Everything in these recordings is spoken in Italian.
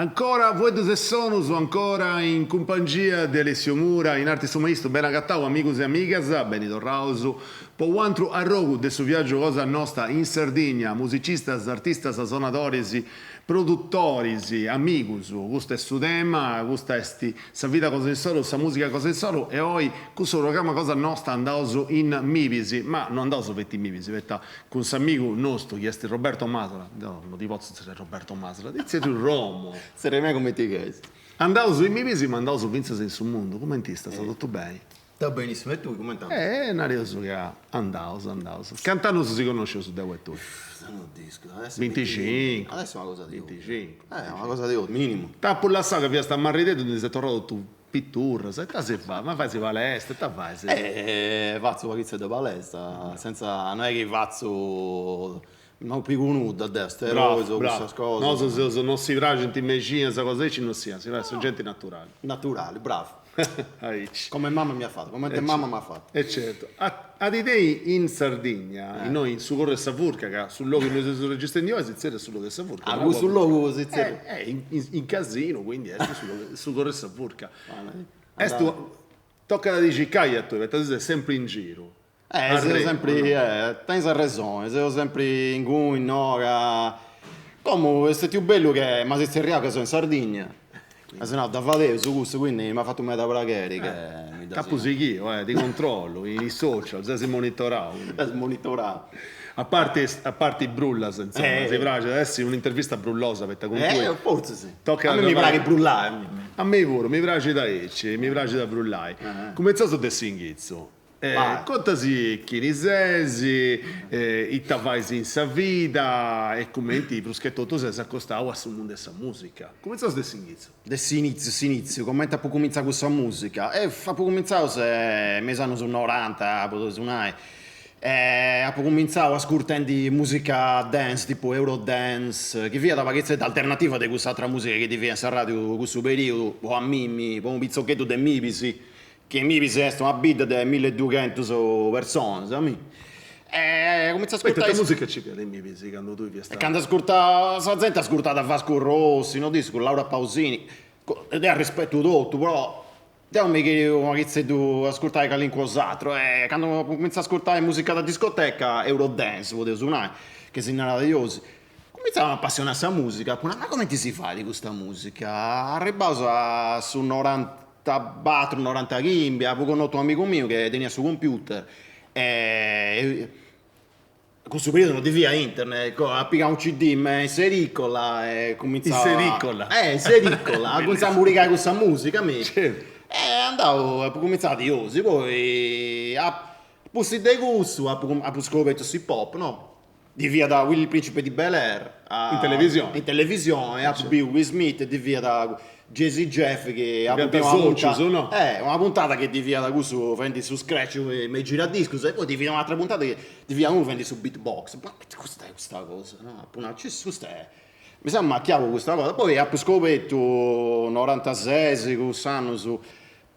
Ancora voi due sonus, ancora in compagnia di Alessio Mura, in arte sommaisto, ben agattau, amigos e amigas, Benito Rausu, po' uantru a rogu de su viaggio cosa nostra in Sardegna, musicistas, artistas, sonadoris, produttoris, amigos, questo è su tema, questa è sa vita cosa in solo, sa musica cosa in solo, e oggi questo programma cosa nostra andauso in Mivisi, ma non andauso vetti Mivisi, vetta con s'amico nostro, che è Roberto Masola, no, non ti posso dire Roberto Masola, dice tu Romo. Sarei me come ti chiedi. Andavo su Mivisi, ma andavo su Vincenzo in sul mondo, come ti sta? Sta tutto bene? Sta benissimo, e tu come stai? Narioso che andavo. Cantando si conosce su Devo e tu. Non disco, adesso 25. Adesso è una cosa di 25. È una cosa di minimo. Tappo la saga, via sta marrideto, ti sei tornato tu pittura, sai, ta si fa, ma fai si palestra, ta fai si. Faccio pagizia da palestra, senza, non è che faccio, non più nudo a destra, Bravo. queste cose. No, se non si fra gente in medicina, questa cosa ci non si fa, sono gente naturale. Naturali, bravo. Aici. Come mamma mi ha fatto, come te mamma mi ha fatto. E certo, ad idei in Sardegna, noi su Corre Savurca, che sul luogo in cui registriamo io, si zera sul luogo di Savurca. Ah, sul luogo così in casino, quindi è su Corre Savurca. Tocca da dire che a tu, perché tu sei sempre in giro. Sei sempre, tens ragione, sei sempre in cui, no, come è più bello che, ma se sei che sono in Sardegna. Ma se no, da Valeo su questo, quindi mi ha fatto un meta braghieri che mi dà Caposichio, di controllo, i social, si monitoravo. monitorato. A parte i brullas, insomma, si piace adesso un'intervista brullosa, perché con cui Forse sì. tocca A me mi piace brullare. A me pure, mi piace da ecce, mi piace da brullare. Come so del singhizzo? Contasi chi risesi, i tavai in sa vita e commenti bruschetto tu sei accostato a su mondo della musica. Come so del singhizzo? Adesso inizio, commenta può cominciare questa musica. E fa può cominciare se mi sanno su 90, posso suonare. Ha cominciato ascoltando musica dance, tipo Eurodance, che via da paghezza alternativa di questa altra musica che ti viene a radio in questo periodo, o a Mimmi, o un pizzocchetto di Mivisi. Che mi è una bid di 1200 persone, sai? Comincia a ascoltare... Che musica ci piace in Mivisi quando tu vi stai? Quando ascolta, la gente ha ascoltato Vasco Rossi, non dico, con Laura Pausini, ed è a rispetto tutto, però... Dammi che tu ascoltai Calincosatro, quando comincia a ascoltare musica da discoteca, Eurodance, potevo suonare, che si innalata di osi. Cominciamo a appassionarsi a musica, ma come ti si fa di questa musica? A ribaso su 90 battere 90 ghimbia, poi con un amico mio che tenia sul computer questo periodo non ti via internet, appicca un CD in sericola e cominciava sericola, cominciava a muricare questa musica andavo a cominciare di osi, poi a posti dei gusti a scoperto hip hop, no? Di via da Will il Principe di Bel-Air in televisione a Will Smith, di via da Jay-Z Jeff che ha una puntata che di via da questo vendi su Scratch e giradiscos e poi di via un'altra puntata che di via uno vendi su Beatbox. Ma cos'è questa cosa? No, questa mi sa macchiavo questa cosa. Poi ha scoperto 96 quest'anno su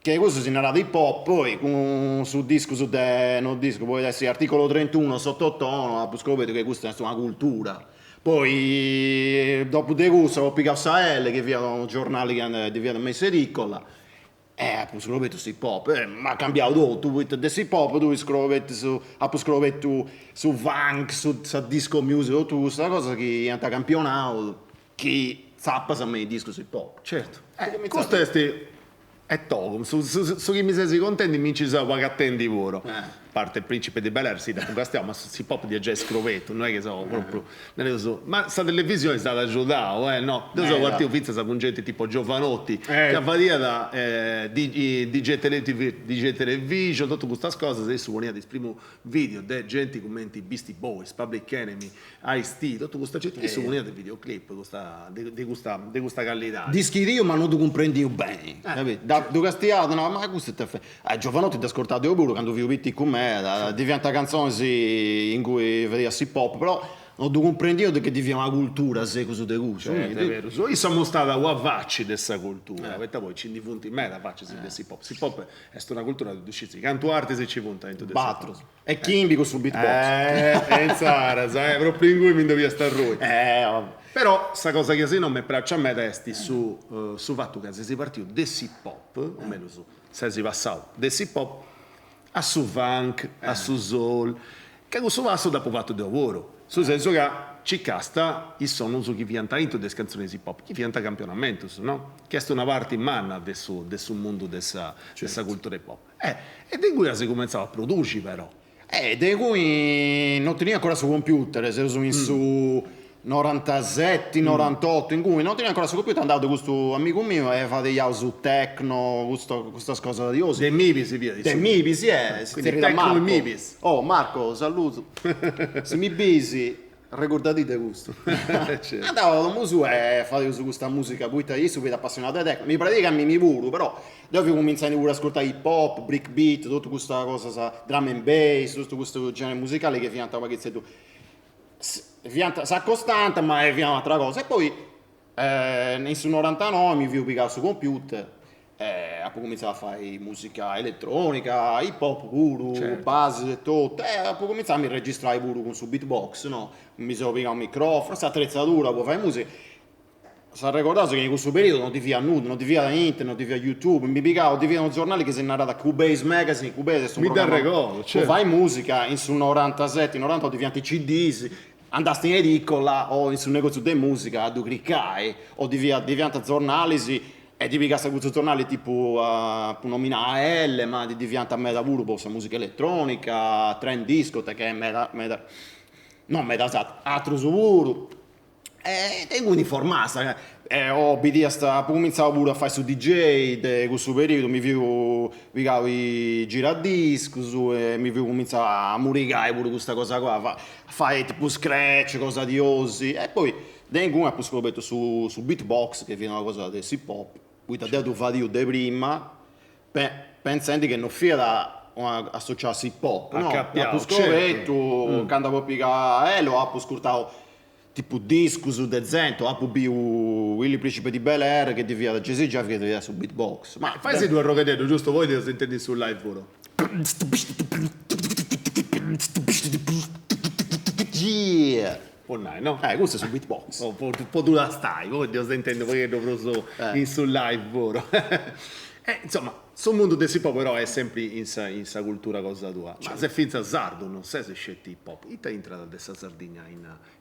che questo si narra hip hop, poi sul disco non disco, poi essere articolo 31 sottotono, ha scoperto che questa è una cultura. Poi dopo di questo ho piccato Sael che via un giornale che di via da Messericola ha scoperto su hip hop, ma ha cambiato tutto, tu del hip hop tu ha scoperto su funk, su disco music, tutto questa cosa che è un campionato che sappa se me disco su hip hop. Certo. Questo è togo, su chi mi sei contenti mi ci sono pagattendi lavoro. A parte il Principe di Bel-Air, sì, da stiamo, ma si pop di già scrovetto, non è che so proprio. Ma sta televisione è stata aiutata, no? Io so guardato pizza con gente tipo Giovanotti, che aveva da DJ Television, tutte queste cose, adesso veniva di primo video di gente come Beastie Boys, Public Enemy, Ice-T, tutta questa gente che si veniva del videoclip di questa qualità. Dischi io, ma non tu comprendi bene, capito? Da castiato, no, ma questo è Giovanotti ti ha ascoltato pure quando vi ho visto con me, diventa canzoni in cui vedi hip hop, però non tu comprendi che divia una cultura se così de gusto. È vero. Io sono stato a Wavacci dessa cultura, perché poi ci difunti me la faccio si pop. Si pop è una cultura di usciti, canto arte se ci punta in tutto Batro. E chimico sul beatbox. Pensare, proprio in cui mi indovia sta lui. Vabbè. Però sta cosa che se non mi piace a me testi su fatto che se si partì desi pop, o meglio se si passava desi pop a su funk, a su soul, che questo passo dopo fatto di lavoro. Nel senso che ci casta il sono su chi pianta into delle canzoni di hip hop, chi pianta campionamento, no? Che è una parte in mano del mondo dessa cultura hip hop. Ed in cui si cominciava a produrre però. Di cui non tenia ancora su computer, se uso su 97, 98, in cui non tenia ancora su computer, andavo da questo amico mio e fa degli house techno, questa cosa di oso. De Mibis via. De Mibis, quindi techno e Mibis. Oh Marco, saluto. Se mi bisi, ricordati di questo. Certo. Andavo da musu e fate su questa musica, poi io sono appassionato di techno. Mi pratica mi puro, però devo cominciare pure ad ascoltare hip hop, breakbeat, tutta questa cosa, drum and bass, tutto questo genere musicale che fianta che sei tu. Sa costante, ma è un'altra cosa. E poi nel 99 mi vi piccato su computer. Poi cominciato a fare musica elettronica, hip hop puro, certo. base e tutto. Poi cominciamo a registrare pure con su beatbox, no? Mi sono piccato un microfono, questa attrezzatura, poi fare musica. Si è ricordato che in questo periodo non ti via nudo, non ti via da internet, non ti via YouTube, mi piccavo, ti via un giornale che si è narrato a Cubase Magazine, Cubase è un mi dà regolo, certo. Fai musica, in su 97, 98 ti vianti CDs, andasti in edicola o in su negozio di musica, a cliccare, o ti vianta giornali, e ti piccasse questo giornale tipo nomina AL, ma ti vianta a me da pure questa musica elettronica, trend discoteca, che è non meta, altro sicuro. E quindi formata, cominciavo pure a fare su DJ in questo periodo, mi picavo i giradiscos e mi cominciavo a muricare pure questa cosa qua, fare tipo scratch, cosa di osi, e poi ho scoperto su beatbox che viene una cosa del hip hop, poi ti ho detto fa io di prima, pensando che non fia da associarsi hip hop, no? Ho scoperto, cantavo piccare, ho ascoltato tipo disco su De Zento, a poi Willy Principe di Bel Air che divia da Jesse Jeff che divia su beatbox. Ma fai se due rogadello, giusto? Voi lo sentite sul live pure. Yeah. Online, no? Questo è su beatbox. Un po' tu la stai, voi lo sentendo, poi che dovrò in sul live pure. Insomma, sul mondo del hip hop però è sempre in sa cultura cosa tua. Ma se finza sardo, non sai se scetti hip hop, ita entra da questa Sardegna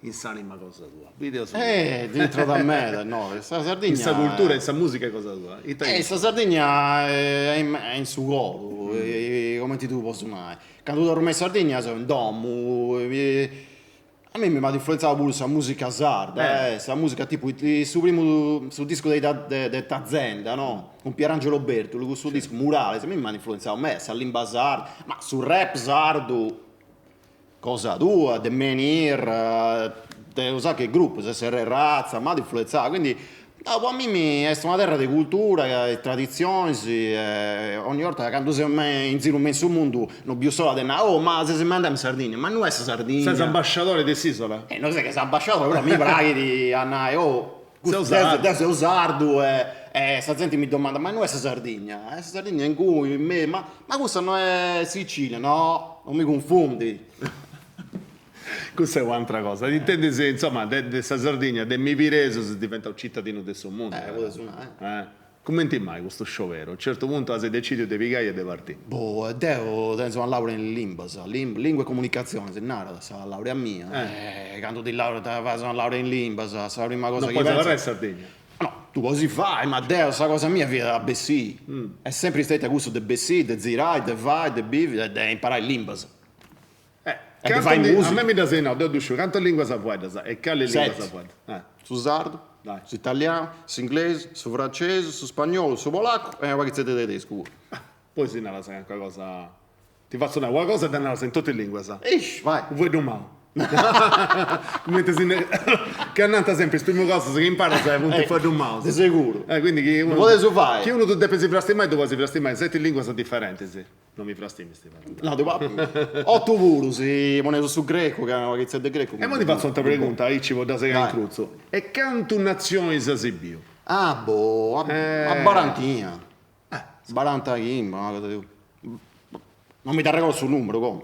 in sanima cosa tua. Dentro da me, no, questa Sardegna. In sa cultura, in sa musica cosa tua. Questa Sardegna è in su golo, come ti tu posso mai. Quando torno in Sardegna sono in domo. A me mi ha influenzato pure la musica sarda, la musica tipo sul disco di Tazenda, no? Con Pierangelo Bertolo, questo disco Murale, a me mi ha influenzato la lingua sarda, ma sul rap sardo, cosa tua, The Menhir, lo sa che gruppo, se razza, mi ha influenzato, quindi a me è una terra di cultura, di tradizioni, ogni volta quando sei in giro in sul mondo non più solo ma se mandiamo in Sardegna, ma non è Sardegna. Sei ambasciatore dell'isola? Non sai che sei ambasciatore, però mi braghi di andare, sei usardo e sta gente mi domanda, ma non è Sardegna? È Sardegna in cui, ma questa non è Sicilia, no? Non mi confondi. Questa è un'altra cosa. Intendi se, insomma, dessa Sardegna, del Mipireso, si diventa un cittadino del suo mondo. Come ti mai questo show vero? A un certo punto si decide di piegare e di partire. Devo una laurea in lingua e comunicazione, se nada, la laurea mia. Quando ti laurea, fai una laurea in lingua, la prima cosa non che puoi lavorare in Sardegna. No, tu così fai, ma questa cosa mia viene da Bessi. È sempre stata a gusto di Bessi, di zirai, di vai, di bivi, di imparare lingua. A me mi dà se no, canto lingua sapueda e che lingua sapueda. Su sardo, su italiano, su inglese, su francese, su spagnolo, su polacco e qualche di tedesco. Poi se non sai qualcosa, ti faccio una cosa e non la sai in tutte le lingue, sa. Vai. Vuoi domani. Come ti che annanta sempre il primo cosa che impara sai punti fuori un mouse. Di sicuro. Quindi chi uno tu deve si frasti mai, dopo si frasti mai, 7 lingue sono differenti, sì. Non mi frastimi, Stefano. No, devo 8 puro, si pone su greco, che è una vaghezza di greco. E ora ti faccio un'altra pregunta, io ci voglio da segare in cruzzo. E quanto nazioni si bio? Ah, boh, a Barantina. Barantina, una cosa di... Non mi dà regola sul numero, come?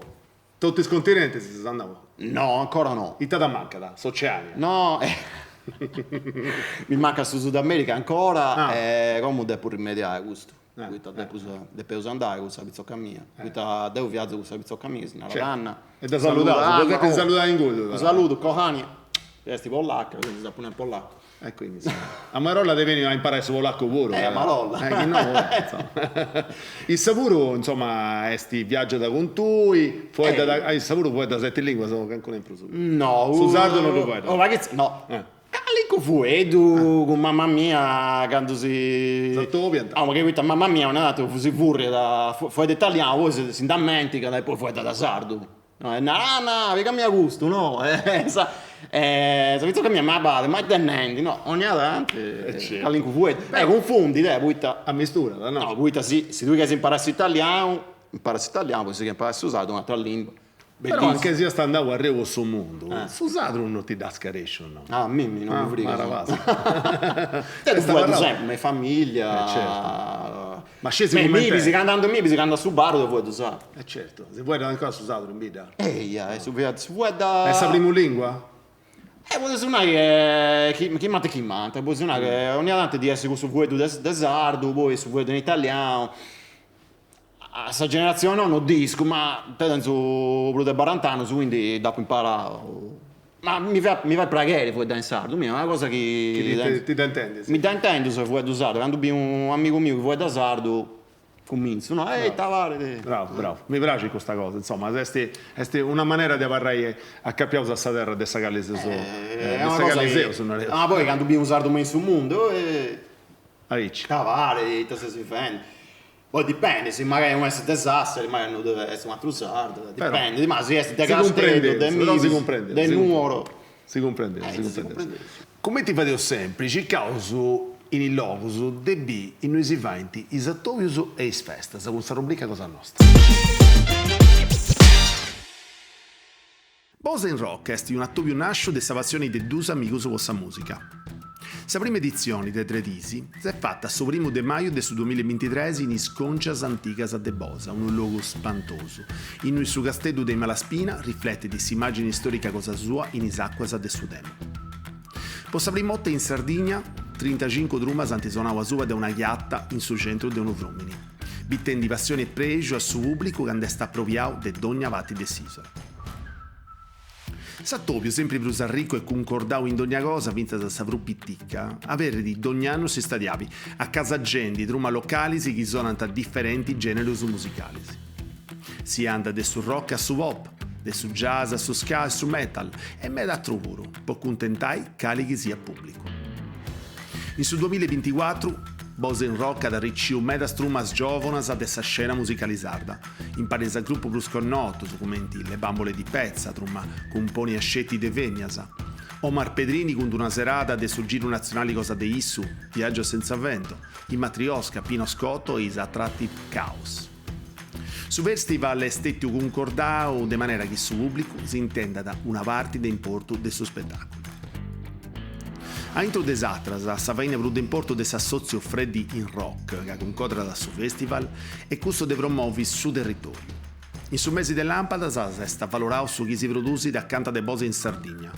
Tutti i continenti si andavano? No, ancora no. Italia manca, da, Oceania. No, mi manca su Sud America ancora, e come devo rimediare questo. Devo andare con questa pizzocca mia. Devo viaggiare con questa pizzocca mia, se ne ranna. E da salutare, perché ti salutare in guido? Un saluto, Kohani. Resti polacca, quindi si pure in polacco. E quindi sì. A Marolla deve venire a imparare su polacco pure. A Marolla. No, il sapuro, insomma, è sti viaggio da contui, il sapuro puoi da 7 lingue, sono ancora in prosu. No. Su sardo non lo puoi. Oh, ma che... No. Calico fuedo con mamma mia quando si... Salto pianta. Ma che questa mamma mia non è andato così furri da... Fuori d'italiano, poi si dimentica e poi fuori da sardo. No, vi cambia gusto, no? Sapete che mia madre, ma è tenente, no? Ogni avanti, calico fuedo. Confondi, buita. A mistura, no? No, buita sì, se tu che imparassi italiano, poi si imparassi a usare un'altra lingua. Però anche se io sto andando a Revo sul mondo, su usato non ti dà scaration, no? Ah, Mimmi, non mi frega. Te vuoi sempre, mia famiglia. Certo. Ma scesi come te. Si cantando si canta su bar dove vuoi usare. Certo, se vuoi ancora su usato in vita. Se vuoi da... E sa prima lingua? Vuoi suonare chi mante, vuoi suonare che ogni tanto di essere su vuoi da sardo, poi su vuoi in italiano. A questa generazione non ho disco, ma penso proprio del Barantano, quindi dopo imparato. Ma mi fa pregare fuori da in sardo, è una cosa che ti dà intendi. Mi dà intendi se vuoi da sardo, quando abbiamo un amico mio che vuoi da sardo, comincio, no? Tavare. Bravo, mi piace questa cosa, insomma, è una maniera di parlare a capiare questa terra di Sagaliseo. Ma poi quando abbiamo un sardo messo sul mondo, tavare, te si difende. Poi dipende, se magari non è un disastro, magari non deve essere un altro sardo, dipende, ma se è del castello, del numero. Si comprende. Come ti fate sempre, ci causo in locus debi in noi si vanti i sattovius e i festas, con questa rubrica cosa nostra. Bosa in Rock è un attovio nascio della passione di due amici con questa musica. La prima edizione dei Tredisi si è fatta sul 1 de maio del 2023 in Isconcias Anticas de Bosa, un luogo spantoso. In cui su castello dei Malaspina riflette di immagine storica cosa sua in isacquas del suo tempo. Possa prima volta in Sardegna, 35 drumas antisonava sua da una chiatta in sul centro di uno vromini. Bitten di passione e pregio a suo pubblico che sta appropriato de ogni avati desisola. Sattopio, sempre più ricco e concordato in ogni cosa, vinta da Savrù Pitticca, avere di ogni anno si stadiavi a casa gente, truma locali che sono differenti generi musicali. Si anda da su rock a su pop, da su jazz a su ska a su metal, e me da puro, può contentai cali che sia pubblico. In su 2024, Bosen Rock ha ricciuto meda strumas giovanas ad essa scena musicalizzata. In paresa gruppo plus connoto, documenti Le bambole di pezza, truma componi ascetti de Veniasa. Omar Pedrini con una serata de sul giro nazionale cosa de Issu, Viaggio senza vento. I Matriosca, Pino Scotto e Isa Attractive Chaos. Su festival è stato concordato de maniera che su pubblico si intenda da una parte d'importo del suo spettacolo. A intro des atras, a Savaina Brud importo des assozio Freddy in Rock, che concorda da su festival, e questo de promuovi su territorio. In su mesi del lampada sta valorato su chi si produce da canta de Bose in Sardegna,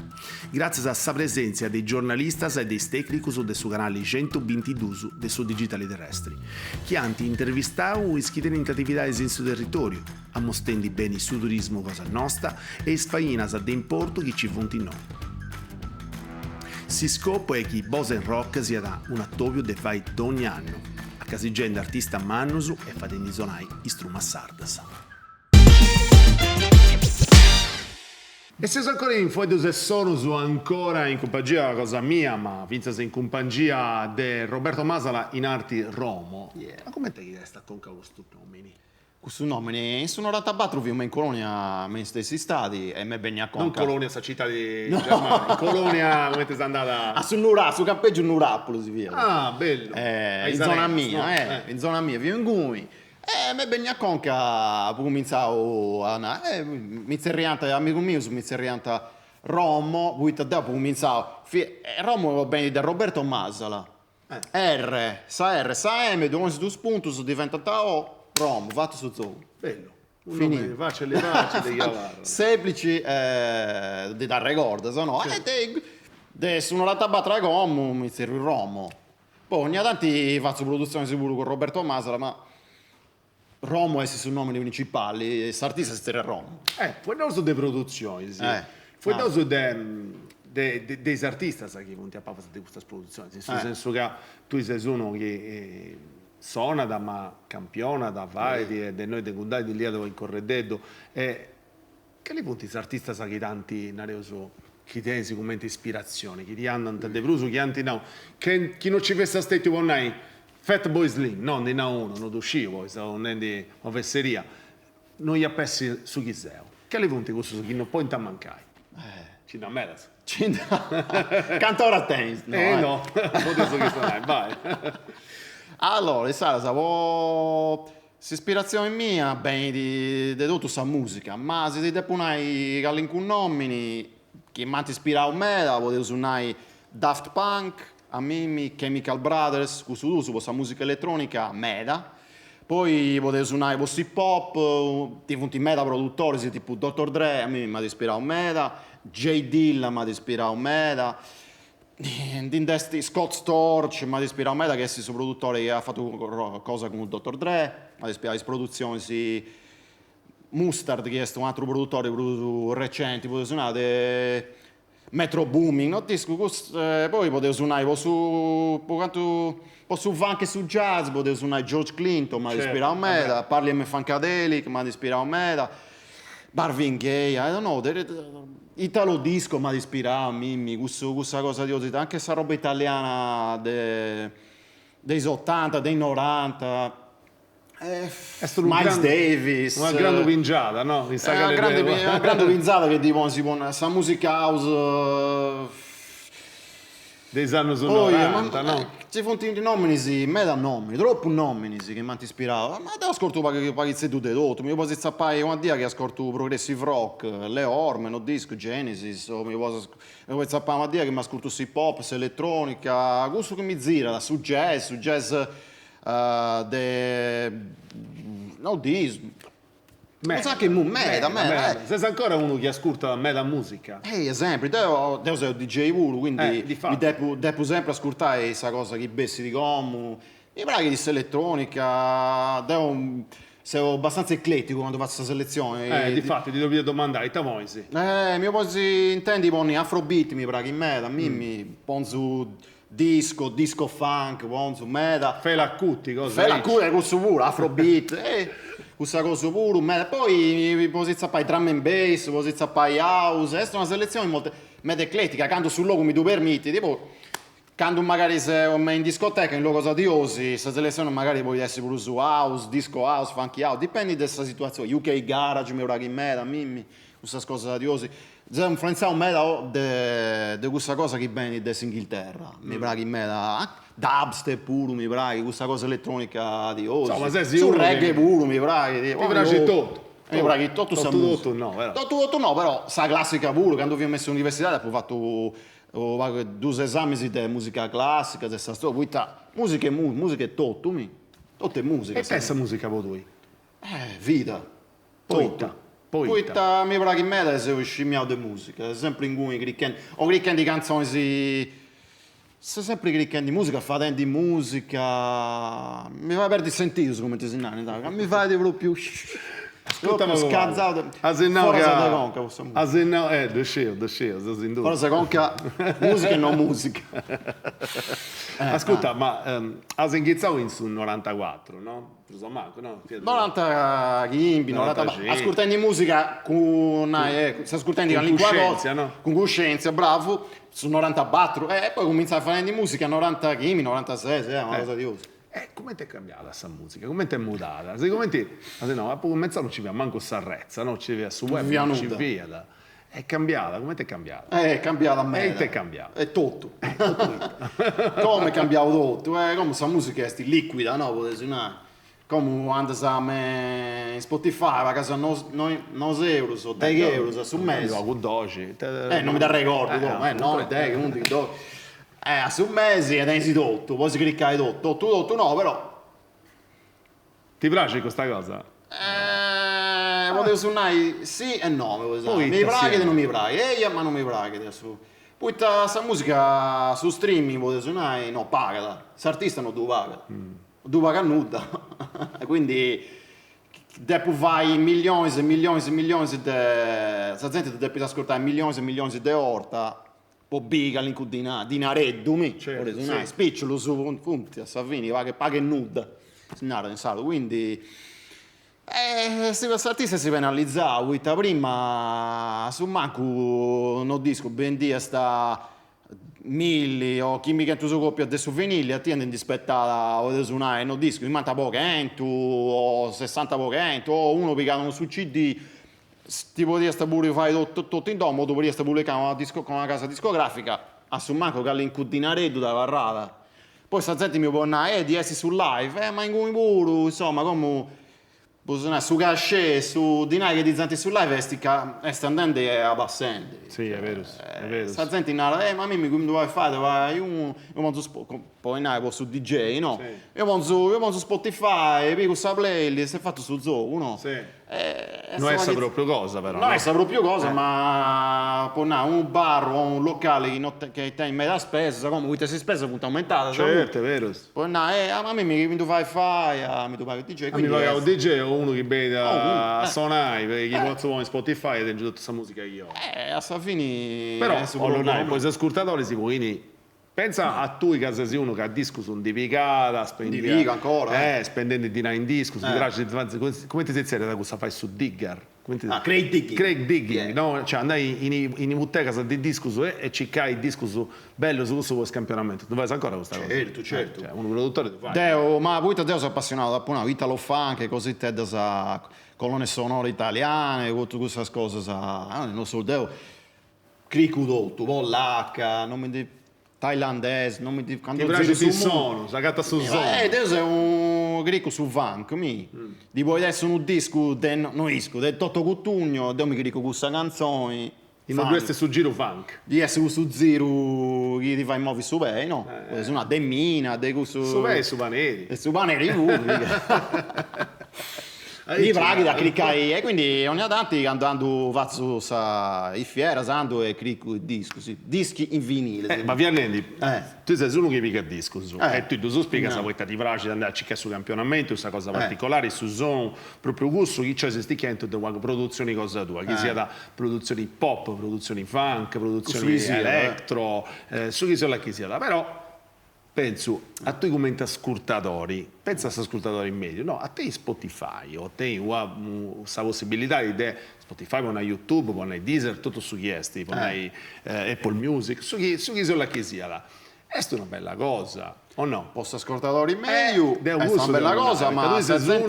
grazie a sa presenza dei giornalisti e dei tecnici del suo canale 122 del suo digitali terrestri, che hanno intervistato e schiedere in attività in su territorio, a mostrando bene su turismo cosa nostra e sfainas de importo che ci fonti noi. Si scopo è che Bosen Rock sia da un attovio de fai ogni anno, a casigenda artista Mannusu e fadendi sonai istruma sardas. E se sono ancora in Fuedos e Sonus ancora in compagnia cosa mia, ma vinzase in compagnia di Roberto Masala in arti Romo. Ma come te che sta con questo nome? Questo nome, sono 94 vivo in Colonia, nei stessi stati, e me begna con. Non Colonia, sta città di Germania. Colonia, come ti sei andata? Sul campeggio Nurapolo si via. Ah, bello. In zona mia, in zona mia, vivo in Gumi. me venne a conca, poi cominciavo a mi zerrianta, amico mio, mi zerrianta Romo, poi dopo cominciavo, Romo va bene da Roberto Masala, R, sa M, due spunti, diventa O, Romo, fatto su Zoom. Bello. Finito. Facile di chiavare. Semplici di dare ricordo, se no, sono la tabatra come mi serve il Romo. Poi ogni tanto faccio produzione sicuro con Roberto Masala, ma Romo è il nome principale, quest'artista si era Romo. Poi non so delle produzioni, sì. Poi non so dei artisti che punti a fare di queste produzioni, nel senso che tu sei uno che suona da ma campiona da vai e noi dei condati di lì dove in Corrededdo e che li punti questi artisti che tanti nareoso chi tieni sicuramente ispirazione, chi ti hanno de bruso, chi anti no, che chi non ci pensa stetti con noi Fat Boy Slim, non di na uno, non d'uscire poi, non di fesseria, non gli appessi su chi sei. Che li punti questo su chi non può in mancare? Ci da meras. Cantore a tennis. No, adesso che suonai, vai. Allora, sai, l'ispirazione mia, bene, di tutta questa musica, ma se ti deponai all'incun nomini, che mi ha ispirato me, potevo suonare Daft Punk, a Mimi, Chemical Brothers, su questa musica elettronica, Meda. Poi potevo suonare questo hip hop, tipo Meda produttori, tipo Dr. Dre, a me mi ha ispirato Meda, J. Dilla mi ha ispirato Meda. D'indesti Scott Storch mi ha ispirato Meda, che è il suo produttore che ha fatto cose con il Dr. Dre, mi ha ispirato le produzioni, Mustard, che è un altro produttore recente, potevo suonare Metro Booming, no? Disco, poi potevo suonare su funk e su jazz, potevo suonare George Clinton, mi ha ispirato Meda, Parli M. Funkadelic, mi ha ispirato Meda, Marvin Gaye, I don't know, Italo Disco mi ha ispirato, Mimmi, questa cosa di osità, anche questa roba italiana dei 80, dei 90. Miles Davis, una grande pingiata, no? Una grande pinzata che tipo si pone questa musica house dei anni 90, no? Ci sono i nomini, meta nomini, troppo nomini che mi hanno ispirato. Ma devo ascoltare paghi tutte tutto, mi posso zappare una dia che ascolto progressive rock, le orme, no disco, Genesis, o mi posso zappare una dia che mi ascolto hip hop, elettronica, questo che mi gira, su jazz no dis non sa che meta sei ancora uno che ascolta meta musica esempio devo sei un DJ puro quindi mi devo sempre ascoltare questa cosa che bessi di gomu mi pare di elettronica sei abbastanza eclettico quando faccio questa selezione difatti ti devo domandare te moisi mi posso intendi poni afrobeat mi pare in meta mi pon su disco funk, su meta. Fela Cutti, cosa? Fela Cutti, questo pure, afrobeat, questa cosa pure, meta. Poi mi posso zappare drum and bass, posso zappare house, è una selezione molto meta eclettica, canto sul logo mi tu permetti, tipo canto magari se in discoteca in logo sadiosi, questa selezione magari può essere pure su house, disco house, funky house, dipende da questa situazione, UK Garage, mi ora in meta, mimmi, queste cose sadiosi. C'è influenzato me di questa cosa che viene dall'Inghilterra, mi pare in me dubstep pure, mi pare, questa cosa elettronica di oggi, su reggae pure, mi pare. Mi piace tutto. Mi pare che tutto no, vero? Tutto no, però sa classica pure, quando vi ho messo all'università ho fatto 2 esami di musica classica, questa storia, musica è tutto, tutto è musica. E questa musica voi tu? Vita, tutto. Poi mi pare che in me se scimmiato di musica, sempre in cui criccando di canzoni se sempre criccando di musica, facendo di musica, mi fa perdere il sentito come ti sinani, mi fa di proprio ascolta scazzato, forse conca musica e non musica. Ascolta, ma ha iniziato in su 94, no? No? 90 chimbi, 90 ascoltando di musica con coscienza, no? Con coscienza, bravo, su 94 e poi cominciare a fare di musica 90 chimbi, 96, una cosa di uso. Come ti è cambiata questa musica? Come ti è mutata? Secondo te, no, a poco mezzo non ci via manco Sarrezza, no? Ci via su web, non ci via. È cambiata, come ti è cambiata? È cambiata a me. E ti è cambiata? È tutto. Come è cambiato tutto? Come questa musica è liquida, no? Potete suonare. come andas in Spotify, a casa 9 euro, 10 euro su mese. Con 12. Non mi dà ricordo, 9, 10, 11, 12. Su mese ed hai tutto, poi si clicca tutto, no, però. Ti piace questa cosa? Potevo suonare sì e no, mi piace e non mi piace, ma non mi piace adesso. Poi questa musica su streaming potevo suonare, no, pagata. Se artista non devo pagare. Devo pagare nuda. Quindi dopo vai milioni e milioni e milioni di... La gente deve ascoltare milioni e milioni di orta. Poi biga l'inareddu, spicciolo su punti a Savini, va che paga nuda. Quindi questi artisti si penalizzano, prima su manco non disco ben dia sta 1000 o chi mi che tu coppia adesso vinili a tiende indispettata o suonare non disco 50 poche o 60 poche o uno piccato su CD tipo di sta pure fai tutto in domo dopo di sta pubblicare con una casa discografica a su manco che all'incudinare da varrata poi sta gente mi può dire di essere su live ma in come pure insomma come su cachet, su dinari che di gente su live sta andando a passare. Sì, è vero. Sta gente in ara, ma a me come devo fare? Io poi su DJ, no? Sì. Io su Spotify, pico questa playlist, è fatto su Zoo, no? Sì. Non è proprio cosa però. Non è proprio cosa, ma un bar o un locale che è in metà spesa, come questa spesa è aumentata. Certo, è vero. Poi a me mi devo fare, mi devo fare il DJ. Mi paga un DJ o uno che vede a suonare, perché chi posso in Spotify e tengo tutta questa musica io. A fine... Però, poi se ascoltatori si può pensa a tu che sei uno che ha disco su un divicata, spendi ancora, spendendo dinari in disco, come ti sei da cosa fai su Digger? Craig Digging, no? Cioè andai in bottega di disco su e ciccai il disco su bello su questo scampionamento. Tu fai ancora questa cosa? Certo. Cioè, uno produttore ti fa. Ma poi te sei appassionato da Italo Funk, così te da colonne sonore italiane, tutte queste cose, non so, Deo, cricco tutto, Pollacca, non mi dico thailandese, non mi dico quando ti piace il sono, la gatta su sono. Te sei un greco su funk, di poi adesso un disco del Toto Cutugno, Deo mi cricco questa canzone. Non dovresti su giro funk. Di essere su giro chi ti fa i movi su bei, no? Su una demmina, su bei e su paneri. E su paneri Mi praghi da cliccare e quindi ogni tanto andando faccio i fiera santo e clicco il disco, dischi in vinile. Ma Viannelli, tu sei uno che pica il disco e tu spiega se vuoi ti piace andare a cercare su campionamento, questa cosa particolare, su zone, proprio gusto, chi c'è se stai chiedendo di produzioni cosa tua, che sia da produzioni pop, produzioni funk, produzioni elettro, su chi sono la chi sia da, però penso a te come ascoltatori, pensa a ascoltatori in medio, no, a te Spotify, o te questa possibilità di Spotify, con YouTube, con Deezer, tutto su chiesti, con Apple Music, su chi sono la chi sia là. È una bella cosa, o no? Posso ascoltatori in medio, è una bella cosa, ma tu sei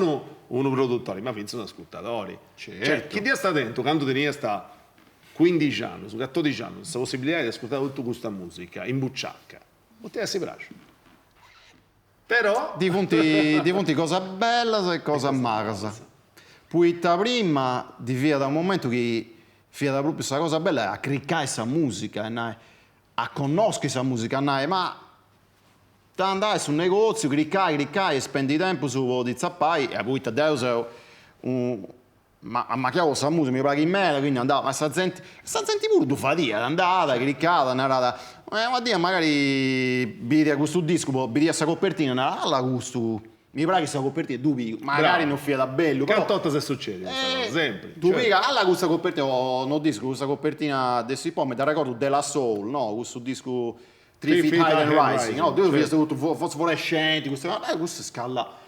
uno produttore, ma penso ascoltatori. Certo. Cioè, chi ti sta dentro, quando te sta 15 anni, su 14 anni, questa possibilità di ascoltare tutta questa musica in bucciacca, o te si piace? Però diventi cosa bella e cosa marsa. Poi prima di via da un momento che fia da proprio questa cosa bella è a cliccare questa musica, a conoscere questa musica, ma andare su un negozio, cliccare e spendi tempo su di zappai e poi te ma che ho questa musica mi paghi in meno quindi andavo ma sta gente pure tu fatica andata cliccata andata ma Dio magari vedi questo disco vedi questa copertina alla gusto mi pare che questa copertina tu pigli magari non fia da bello però tanto se succede sempre tu pigli alla questa copertina non disco questa copertina adesso un po' mi da ricordo della Soul no questo disco 3 Feet High and Rising no tu vedi tutto fosforescenti questo scala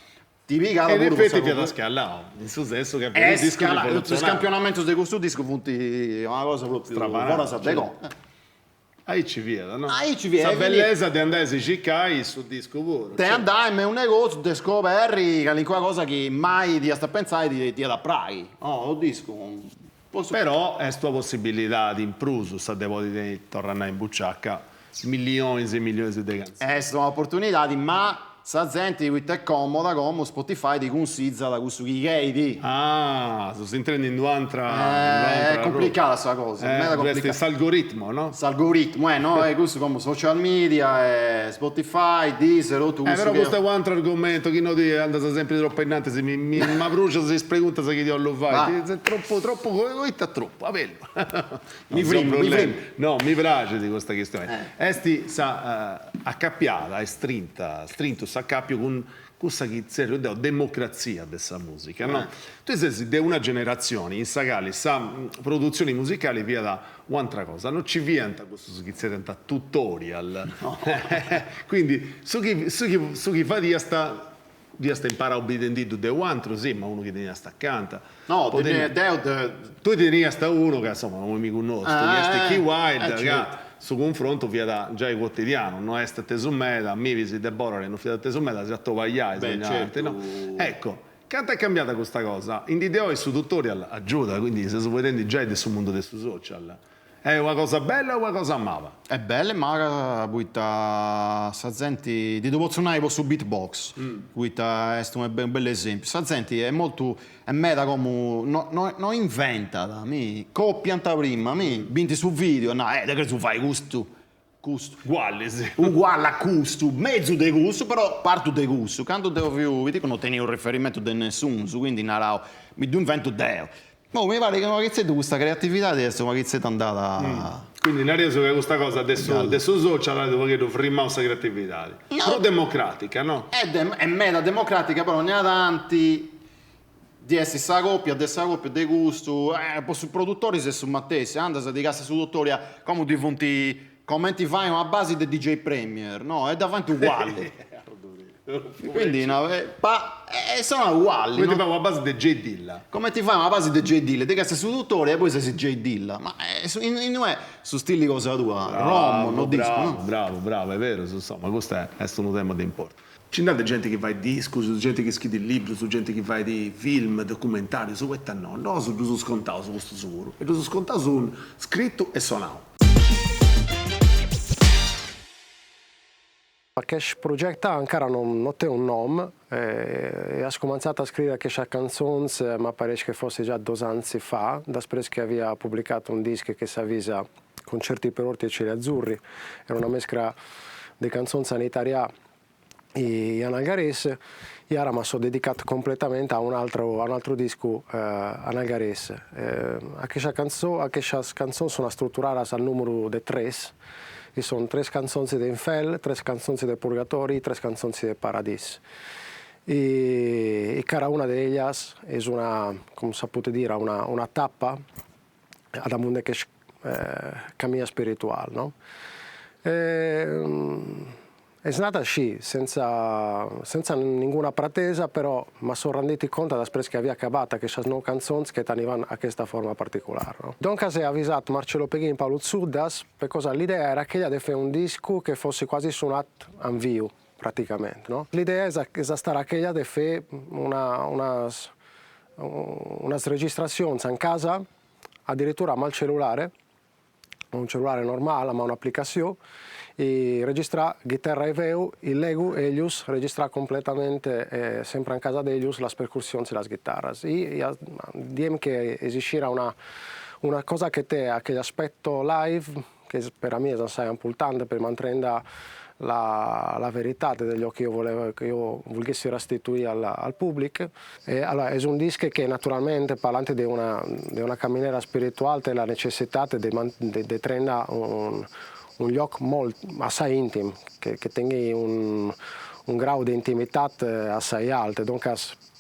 ed in effetti ti ha scalato il successo che è il scampionamento di questo disco funti una cosa proprio buona sapere Ahí ci viene, no? Ahí ci viene. La bellezza di andare a cercare sul disco puro. Te andai in un negozio, ti scopri che è qualcosa che mai ti sta a pensare ti da pragi. Oh, il disco. Però è tua possibilità di impruso, sta devo di tornare in bucciacca milioni e milioni di canzoni. È un'opportunità, ma sa gente è comoda come Spotify di consiglia da questo che di. Ah, sto entrando in un'altra è complicata questa cosa, questo algoritmo, no? L'algoritmo, no? È questo come social media, Spotify, Deezer, tutto però questo è un altro argomento, chi non ti anda sempre troppo innanzi, se mi brucia, si pregunta se chi ti lo fai, è troppo, mi fremo. No, mi piace di questa questione. Esti sa accappiata, è strinto sa cappio con questa che serio democrazia dessa musica, no? Tu sei di una generazione in Sagali sa produzioni musicali via da un'altra cosa, non ci viene questo che si tenta tutorial, no. Quindi su chi fa di sta imparare a obbediente de altro, sì, ma uno che tenia sta accanto. No, tu tenia sta uno che insomma non mi conosco, chi Wild, su confronto via da già il quotidiano, non è stata tesumeda, mi visi Deborah, non fiata tesumeda, si attovagliai, certo. No? Ecco, quanto è cambiata questa cosa? In idea e su tutorial aiuta, quindi se si può vedere già è sul mondo dei social. È una cosa bella o una cosa amava? È bella, ma puita sa gente di dopo suonare su beatbox. Puita è un bel esempio. Sa gente è molto è meta come non inventa, mi copianta prima, mi vinti su video, no, da che tu fai gusto. Uguale, sì. Uguale a gusto, mezzo di gusto, però parto di gusto. Quando devo vi dico non tenere un riferimento di nessuno, quindi narrao, mi do invento deo. No, mi pare che una chizzetta questa creatività adesso una chizzetta andata. Quindi non reso che questa cosa adesso social devo che offriamo questa creatività. No. Però democratica, no? È meta democratica, però ne ha tanti di essere questa coppia di gusto. Su produttori se sono mattesi, anda se di casa su dottoria come ti fonti commenti fai una base di DJ Premier, no? È davanti uguale. Quindi sono uguali. Come ti fai una base di J Dilla? Come ti fai una base di J Dilla? Ti cazzo su tuttore e poi sei J Dilla. Ma non è su stili cosa tua. Rom, non disco, no? Bravo, è vero, insomma, questo è un tema di importanza. C'è tanta gente che fa disco, su gente che scrive libri, su gente che fa di film, documentari, su questo no, su scontato, su questo sicuro. E su scontato sono scritto e suonato. Questo progetto ancora non ha un nome, ho cominciato a scrivere questa canzone, ma pare che fosse già 2 anni fa, dopo che aveva pubblicato un disco che si avvisa Concerti per orti e cieli azzurri, era una mescla di canzoni sanitarie e analgarese, e ora mi sono dedicato completamente a un altro disco analgarese. Questa canzone sono strutturate al numero di 3. E sono 3 canzoni di Infel, 3 canzoni di Purgatori, 3 canzoni di Paradis. E cada una di esse è una, come si può dire, una tappa ad un cammino spirituale, no? È nata così, senza nessuna pretesa, però mi sono reso conto dopo che aveva acabato queste 9 canzoni che tenevano a questa forma particolare. No? Dunque ho avvisato Marcello Peghin e Paolo Zuddas, perché l'idea era quella di fare un disco che fosse quasi suonato in vivo, praticamente. No? L'idea è stata quella di fare una registrazione in casa, addirittura mal cellulare, un cellulare normale, ma un'applicazione, e registra chitarra e veu, il Legu e Elius registra completamente, sempre in casa di Elius, le percussioni e le chitarre. E diciamo che esistirà una cosa che te ha quell'aspetto live, che per me è assai importante per mantenere la verità degli che io volessi restituire al pubblico. E allora è un disco che naturalmente parlando di una camminera spirituale e la necessità di prendere un luogo assai intimo, che tenga un grado di intimità assai alto. Dunque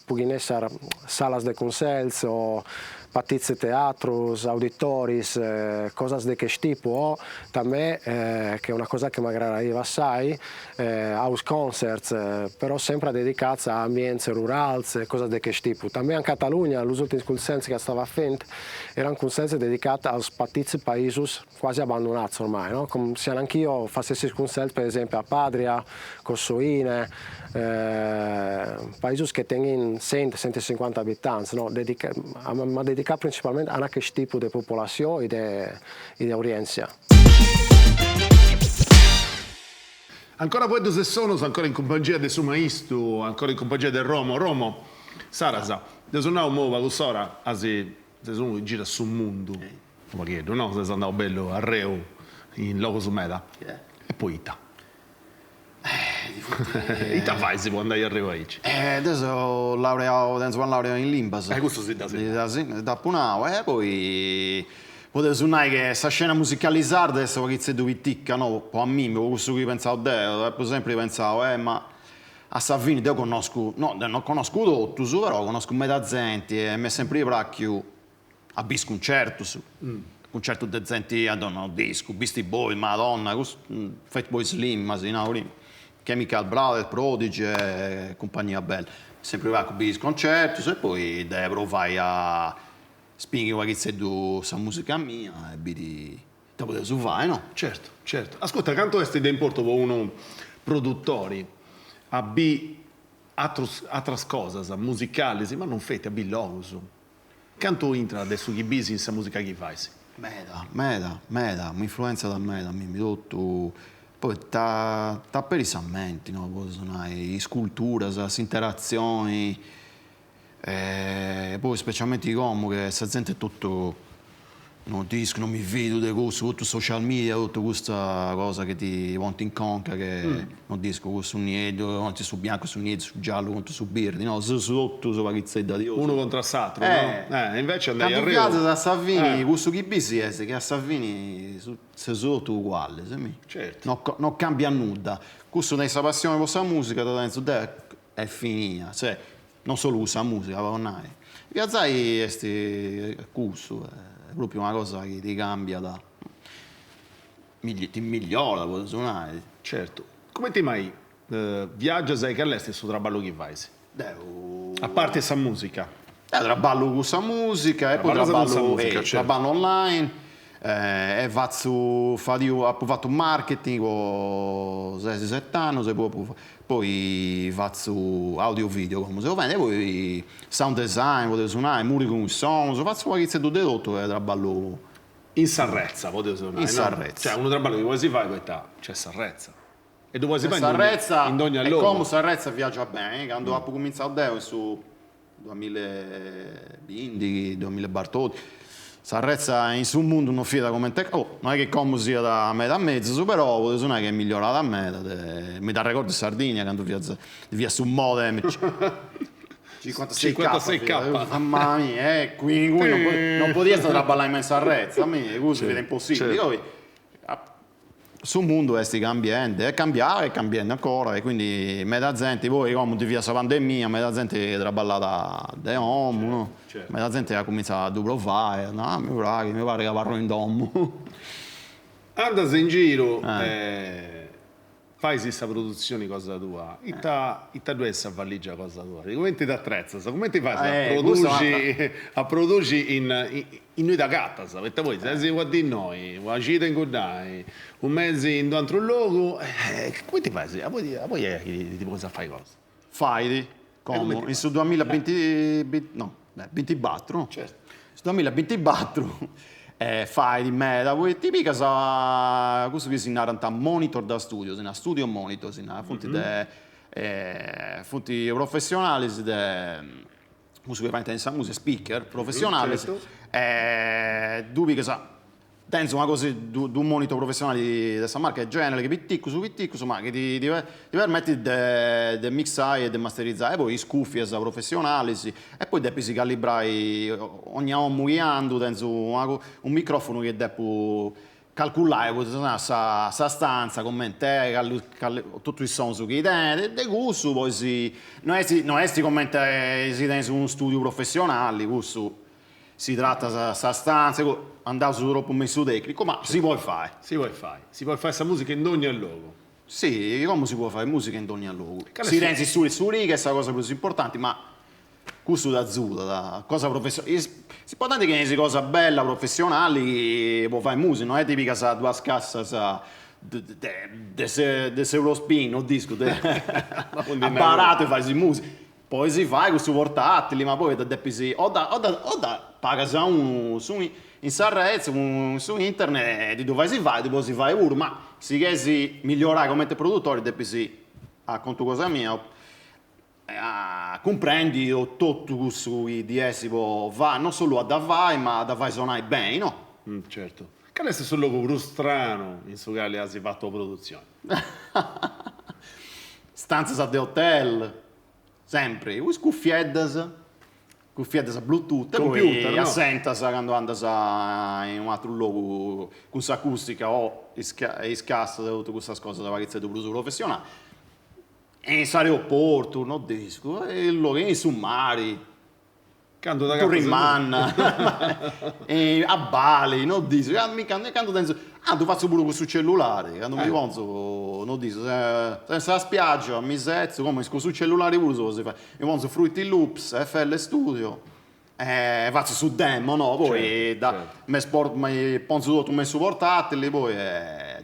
possono essere sale di concerti o partite teatros, auditoris, cose di questo tipo, o també, che è una cosa che mi aggradiva assai, house concerts, però sempre dedicati a ambienti rurali, cose di questo tipo. També in Catalogna, gli ultimi concerti che stavo facendo, erano concerti dedicati ai partiti paesi quasi abbandonati ormai, no? Come se anch'io facessi concerti per esempio a Padria, Cossoine, paesi che tengono 100-150 abitanti, no? Ma dedicato principalmente a questo tipo di popolazione e di audienza. Ancora voi due sono ancora in compagnia del suo maestro, ancora in compagnia del Romo. Romo, Sarasa, da sono nuova quest'ora, se sono gira sul mondo. Ma che no, se sono andato bello a Reu, in loco su meta. E poi Ita. Ita fai se può andare a Reu aici. Adesso laureato in Limbas. Questo si dà sì. Da Punao, poi... Potete suonare che questa scena musicalizzata adesso che due ticca, no? Poi a me, questo che pensavo, per esempio pensavo, ma a Savini io conosco, no, non conosco tutto, però conosco metà gente e mi è sempre più a bis concerto, concerto di gente, disco, Beastie Boys, Madonna, Fatboy Slim, Masinaurin, Chemical Brothers, Prodigy e compagnia bella. Sempre a bis concerto e poi devo vai a... Spinghi qualche zeddu sa musica mia e vedi te potete fare, no? Certo, certo. Ascolta, canto è da importo con uno produttori a B altre cose musicali, ma non fate a B loso. Canto intra adesso che business sa musica che fai? Meda, mi influenza da me, mi tutto poi ta per i sammenti, no? Poi sono sculture, interazioni. Poi specialmente i Como che questa gente è tutto non disco, non mi vedo di questo, tutto social media, tutta questa cosa che ti monti in conca che non disco questo su niente, conti su bianco, su niente, su giallo, contro su birdi, no, su sotto su paghizzetta di uno contro l'altro, no? Invece andai a Rio. Da Savini, questo chi bisi è che a Savini sei sotto uguale, certo. Non cambia nulla. Questo dai sa passione per questa musica, è finita, cioè non solo usa musica, ma non è. Piazzai è curso, è proprio una cosa che ti cambia, ti migliora, puoi suonare. Certo. Come ti mai viaggia sai che all'estero sul traballo che fai? A parte questa musica. Traballo con questa musica, e poi traballo online. E ho fatto marketing con 6-7 anni, poi faccio audio video come se lo vende, poi sound design, potevo suonare, muri con il suono, faccio qualche di tutto e traballo in Sarrezza, potevo suonare. In Sarrezza. Cioè uno traballo che vuoi si fare, c'è Sarrezza. E dove si fa Sarrezza, in ogni e allora. come Sarrezza viaggia bene, quando ho cominciato su 2020, 2000 Bartoli. Sarrezza in su mondo non fida come te, non è che come sia da metà e mezzo, però vuol dire che è migliorata a metà. Mi dà ricordo di Sardegna quando via su modem 56k. Mamma mia, qui non potevi stare a ballare in Sarrezza, a me questo è impossibile. Certo. Sul mondo è cambiando, è cambiando ancora, e quindi metà gente, poi come via questa pandemia, metà gente era ballata da home, no? Certo. Metà gente ha cominciato a duplovare, no, mi pare che parlo in domo. Andas in giro, fai questa produzione cosa tua, ita due essa valigia cosa tua, come ti attrezza, come ti fai a produci in noi da gatta, sapete voi, se si guarda di noi, una gita in Godai, un mese in un altro luogo, come ti fai? Poi è che ti puoi fare cosa? Fai, come? In su 2024, no? Certo. Su 2024 fai di me, da voi tipica sa questo che si narra monitor da studio, si studio monitor, si fonti professionali, questo che fa intensa musica, speaker professionali, certo. Dubi che sa tenzo una cosa di un monitor professionale di questa marca genere che pitticco su ma che ti permette di mixare e di masterizzare, e poi scuffie professionali, e poi devi calibrare ogni anno guiando, tenzo un microfono che devo calcolare questa stanza, commentare tutto il suono che hai, e questo poi non è commentare si tiene su uno studio professionale, questo si tratta di questa stanza, andavo su troppo messo tecnico, ma si può fare. Si può fare questa musica in ogni luogo. Sì, come si può fare musica in ogni luogo? Si renzi su lì, che è la cosa più importante, ma questo da zuda, da cosa professionale. Si può dire che è una cosa bella, professionale, che può fare musica, non è tipica sa due scassa de Eurospin, non disco, apparato e fai musica. Poi si fa questo portatile, ma poi da o da paga uno su in Sarrezzo, su internet, di dove si vai pure, ma se chiesi migliorare come produttori, devi sì, a conto cosa mia, comprendi tutto su di essi va non solo a davai, ma a davai suonare bene, no? Certo. Che adesso sul logo strano in su Gallia si fa tua produzione. Stanze di hotel, sempre, cuffiette Bluetooth, computer, poi no? assenta quando anda in un altro luogo con acustica o scassa tutte queste cose da varizia di uso professionale. E in aeroporto, non disco, e luoghi in summari. Canto da Turrimanna a Bali, non dico, quando penso, tu faccio pure con sul cellulare, quando mi penso, non dico, senza la spiaggia, mi sezzo, come sul cellulare pure si fa, mi penso Fruity Loops, FL Studio, faccio su demo, no, poi mi penso tutto messo portatile, poi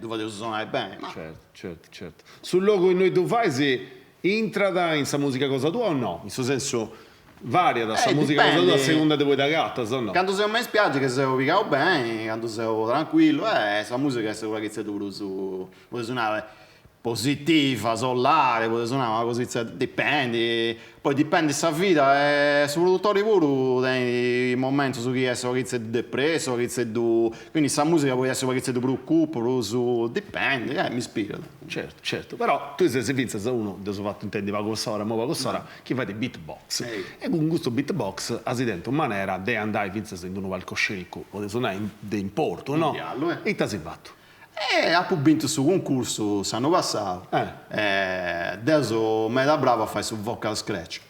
dove suonare bene. Ma... Certo. Sul logo in noi tu fai si intrada in sa musica cosa tua o no? In questo senso... Varia da questa musica cosa tua a seconda di voi da gatta, se no? Quando sei in spiaggia che sei picato bene, quando sei tranquillo, questa musica è quella che sei tu su, puoi suonare positiva, solare, puoi suonare una cosa, dipende, poi dipende da vita, su produttori pure nei momenti su chi è depresso, chi è quindi questa musica può essere che sei preoccupato, su dipende, mi ispira. Certo, però tu sei Vince, uno adesso fatto intendi va con Sora, chi fa di beatbox. E con questo beatbox si dentro in maniera di andare Vince se uno va al coscerico, o suonare di importo, no? E ti sei fatto. Ha vinto su concorso l'anno passato. Adesso mi da bravo a fare su vocal scratch.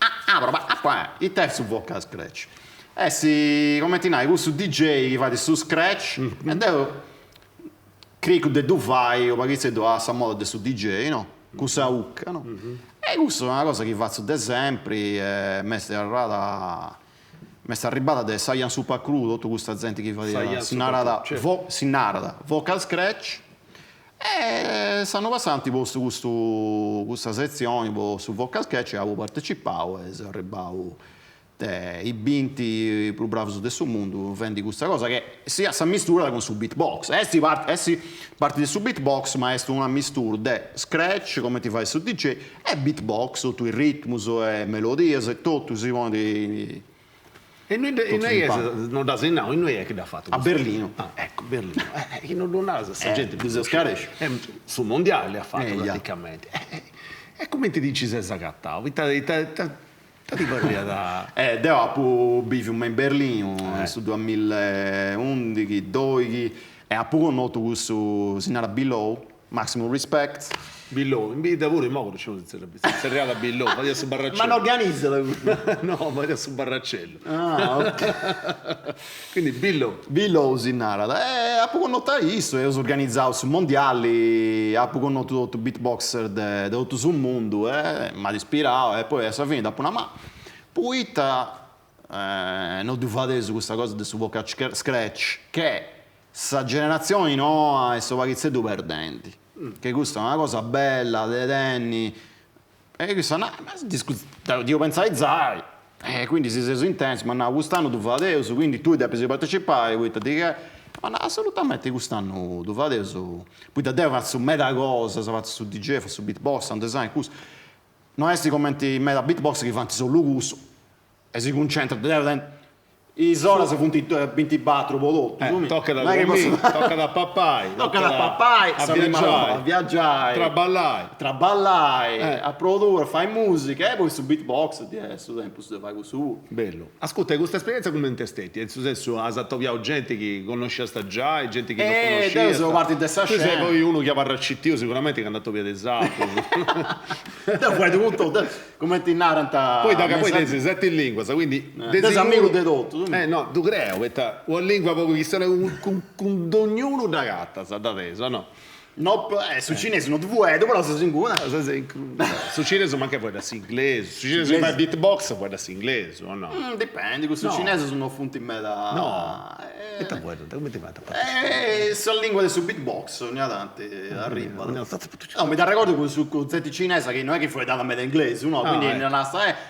Il terzo vocal scratch. Si come ti nai, questo DJ che fa su scratch, e adesso credo che tu fai, o perché sei tu a moda su DJ, no? Questa ucca, no? E questa è una cosa che faccio da sempre, mi è arrivata da Saiyan Super Crudo, tutta questa gente che fa si narra vocal scratch e stanno passando questa sezione su vocal scratch e avevo partecipato e si è arrivato i 20 più bravi del suo mondo vendi questa cosa che sia si mistura con su beatbox si parte su beatbox ma è una mistura di scratch come ti fai su DJ e beatbox tu il ritmo e melodie e tutto si può di e noi non da Senau, noi è che l'ha fatto? A Berlino. Ecco, Berlino. Che non ha questa gente. Sul mondiale ha fatto praticamente. E come ti dici se si cattavo? Ti parli da... Devo a bifum in Berlino, su 2011, 12, e a poco noto questo Sinara Below, Maximum Respect. Billo, in vita pure, ma come c'è la Billo, vai a su barraccello. Ma non organizzala. No, vai a su barraccello. Ok. Quindi Billo si narra. A poco notare questo, io ho organizzato su mondiali, a poco notato tutto beatboxer di tutto sul mondo, mi ispiravo e poi alla fine dopo una mano. Poi non devo fare questa cosa su vocal scratch, che sa generazione no, e so pagizzetto perdenti. Che questa è una cosa bella, dei tenni, e questa io pensai Zai, quindi si sei intenso, ma no, quest'anno tu fai adesso, quindi tu devi partecipare, ma no, assolutamente quest'anno tu fai adesso, poi da te faccio meta cosa, se faccio su DJ, faccio su beatbox, un design, questo, non è si commenti in meta beatbox che fanno solo questo, e si concentra, i Zora si funti 24 prodotto. Tocca da papai. Tocca da papai. A viaggiare. Traballai. A produrre, fai musica. E poi su beatbox di adesso tempo si fai su. Bello. Ascolta, questa esperienza come ti stetti? Nel senso, hai trovato gente che conosceva già e gente che non conosceva. Io sono parte di questa scena. Tu sei poi uno che parla cittio sicuramente che è andato via d'esatto. Fai tutto, come ti narranta. Poi sei sette in lingua, quindi... Desamico di tutto. No, tu creo, questa una lingua poco che sta con ognuno da gatta, sa da teso, no? No, su cinese non ti vuoi, dopo la sei singura. Su cinese manca poi da inglese, su cinese fai beatbox poi da inglese, o no? Dipende, su cinese sono funti in me da... No, e te vuoi, come ti fai a parlare? Sono lingue del su beatbox, ogni tante arrivano. No, mi dà ricordo con su concetti cinese che non è che fuori dalla media inglese, no? Quindi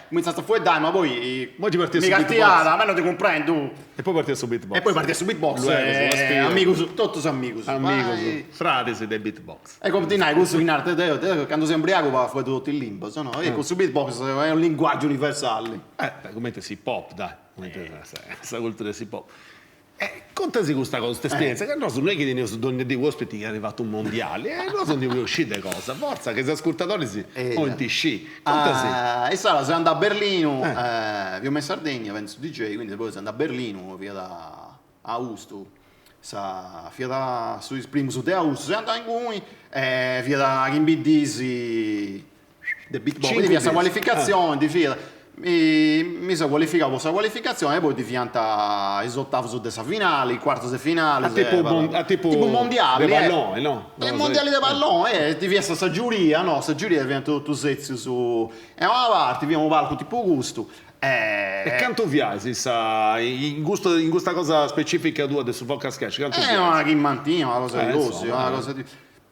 cominciaste a fuori dai, ma poi... Poi ti parti su beatbox. A me non ti comprendo. E poi partia su beatbox. E poi partia su beatbox. Amigos, todos amigos. Amigos, frati del beatbox. E continuai questo in arte, quando sei ubriaco va fuori tutto il limbo, no? E con su beatbox è un linguaggio universale. Come te si pop, dai, questa cultura si pop. Contasi questa cosa, questa esperienza, che noi non è che ne sono dei ospiti che è arrivato un mondiale, noi sono uscite cose, forza che gli ascoltatori si ontisci. Contasi. E sarà, sei andato a Berlino, vi ho messo a Sardegna, penso DJ, quindi poi sei andato a Berlino, via da Augusto, via da sui primi su te Augusto, sei andato in cui, via da Gimbidisi, del beatbox, quindi via questa qualificazione, di via. Mi sono qualificato questa qualificazione e poi ti fianta esottavo su dessa finale, il quarto di finale, tipo mondiale, pallone, no? Il mondiale di pallone, ti fiesta sta giuria, no? Sta giuria diventa tutto sezio su una parte, via un palco tipo gusto. E quanto viaggi in questa cosa specifica tua adesso Vodka Sketch? Una chimantina, una cosa di così, una cosa di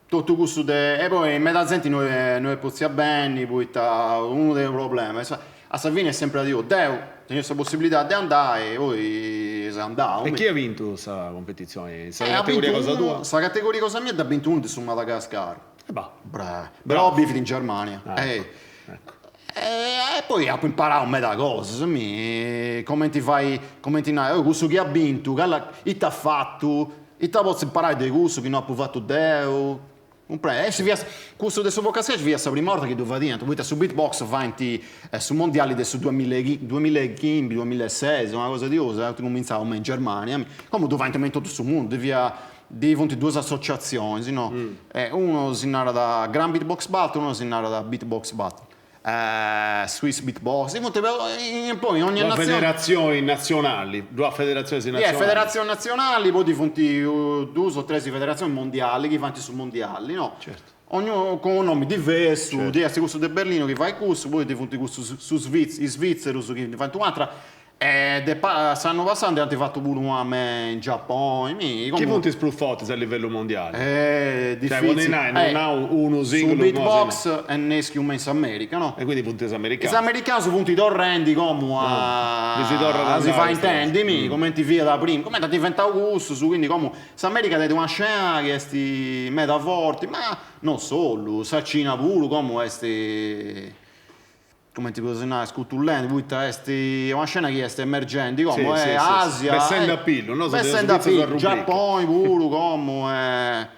tutto questo e poi in metà gente noi possiamo bene, poi uno dei problemi. A Salvini è sempre detto, Deo, c'è questa possibilità di andare e poi si andava. E chi ha vinto questa competizione? Questa categoria cosa tua? Questa categoria cosa mia è da 21 su Madagascar. Bravo. Però Bifid in Germania. Ecco. E poi ho imparato un metà cose, come ti fai, questo che ha vinto, che ti ha fatto, e ti posso imparare di questo che non ha fatto Deo. Questo adesso Vodka Sketch via la prima volta che doveva dire, poi su beatbox fanti su mondiali del 2015-2006, una cosa di cosa, cominciamo in Germania, come doveva in tutto il mondo, di due associazioni, no? Uno si narra da Grand Beatbox Battle, uno si narra da Beatbox Battle. Swiss Beatbox, poi ogni nazione federazioni nazionali, due federazioni nazionali. Federazioni nazionali, poi di fonti due o tre federazioni mondiali che fanno su mondiali, no? Certo. Ognuno con un nome diverso, certo. Di questo di Berlino che fa il corso, poi di fonti questo su Svizzera che fanno un'altra. Stanno passando e hanno fatto pure un in Giappone. Che punti spruffoti a livello mondiale? Difficile. Non ha uno singolo. Su beatbox e neschi un mese America, no? E quindi punti americani. Gli americani sono punti torrendi come si fa intendimi, come ti via da prima, come ti diventa gusto, quindi come l'America è una scena che è meta forti, ma non solo, Saccina pure come come ti posso dire, scutullente, poi è una scena che è emergente, come Asia, Bessendo a pillo, no? Bessendo a pillo, Giappone pure, come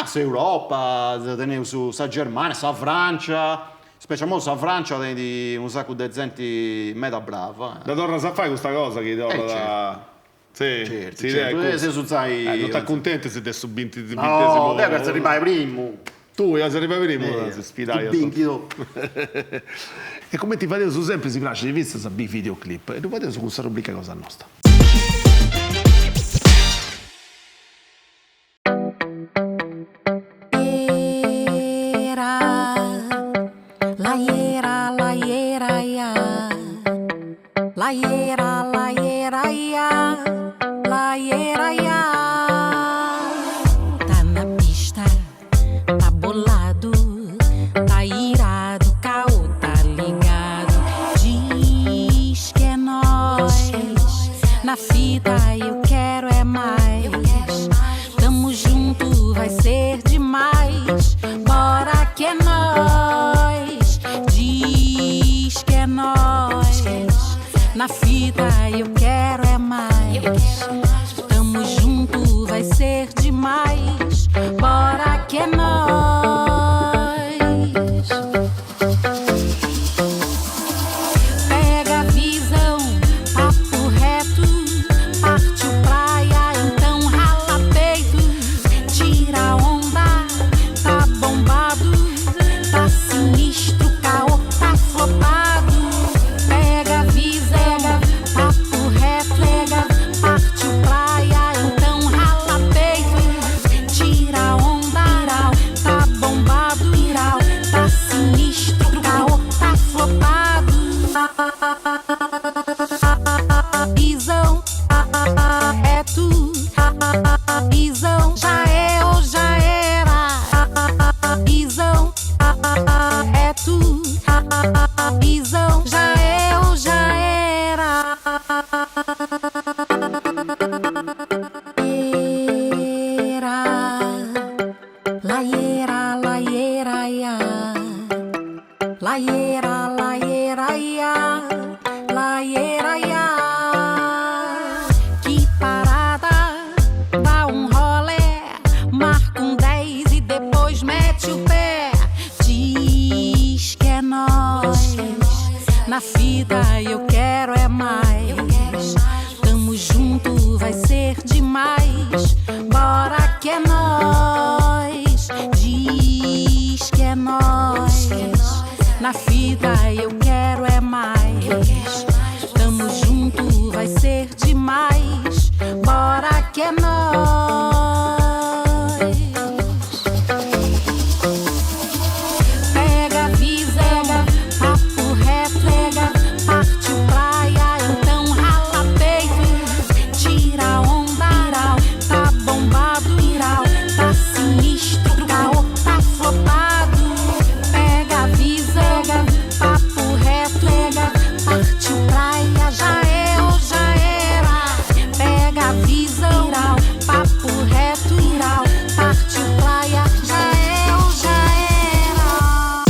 se Europa, tenevo su Germania, su Francia, specialmente su Francia tenevi un sacco di gente meta brava. Da torna a fare questa cosa che torna da... Certo. Non ti contenti se ti subinti il ventesimo? No, devi arrivare primo. Tu arrivavi prima, sfidai. E come ti facevo su sempre si piace di vista su videoclip e tu facevo su questa rubrica cosa nostra. Tá na pista, tá bolado, tá irado, caô, tá ligado. Diz que é nós, na fita eu quero é mais. Tamo junto, vai ser demais. Bora que é nós, diz que é nós. Na fita eu quero é mais. Tamo junto, vai ser demais. Bora que é nós. Pega a visão, papo reto. Partiu praia, então rala peito. Tira a onda, tá bombado. Tá sinistro, caô, tá flopado. Pega a visão, papo reto. Pega, partiu la iera, ia, la iera, ia. Que parada, dá rolé, marca 10 e depois mete o pé. Diz que é nós, na fita eu quero é mais. Tamo junto, vai ser demais. Bora que é nós. Diz que é nós. Na fita eu quero é mais. Tamo junto, vai ser demais. Bora que é nós. Pega a visão, papo reto, parte praia, então rala peito. Tira onda, tá bombado, tá sinistro, tá flopado. Pega a visão, papo reto, parte praia, já é ou já era. Pega a visão, papo reto, parte praia, já é ou já era.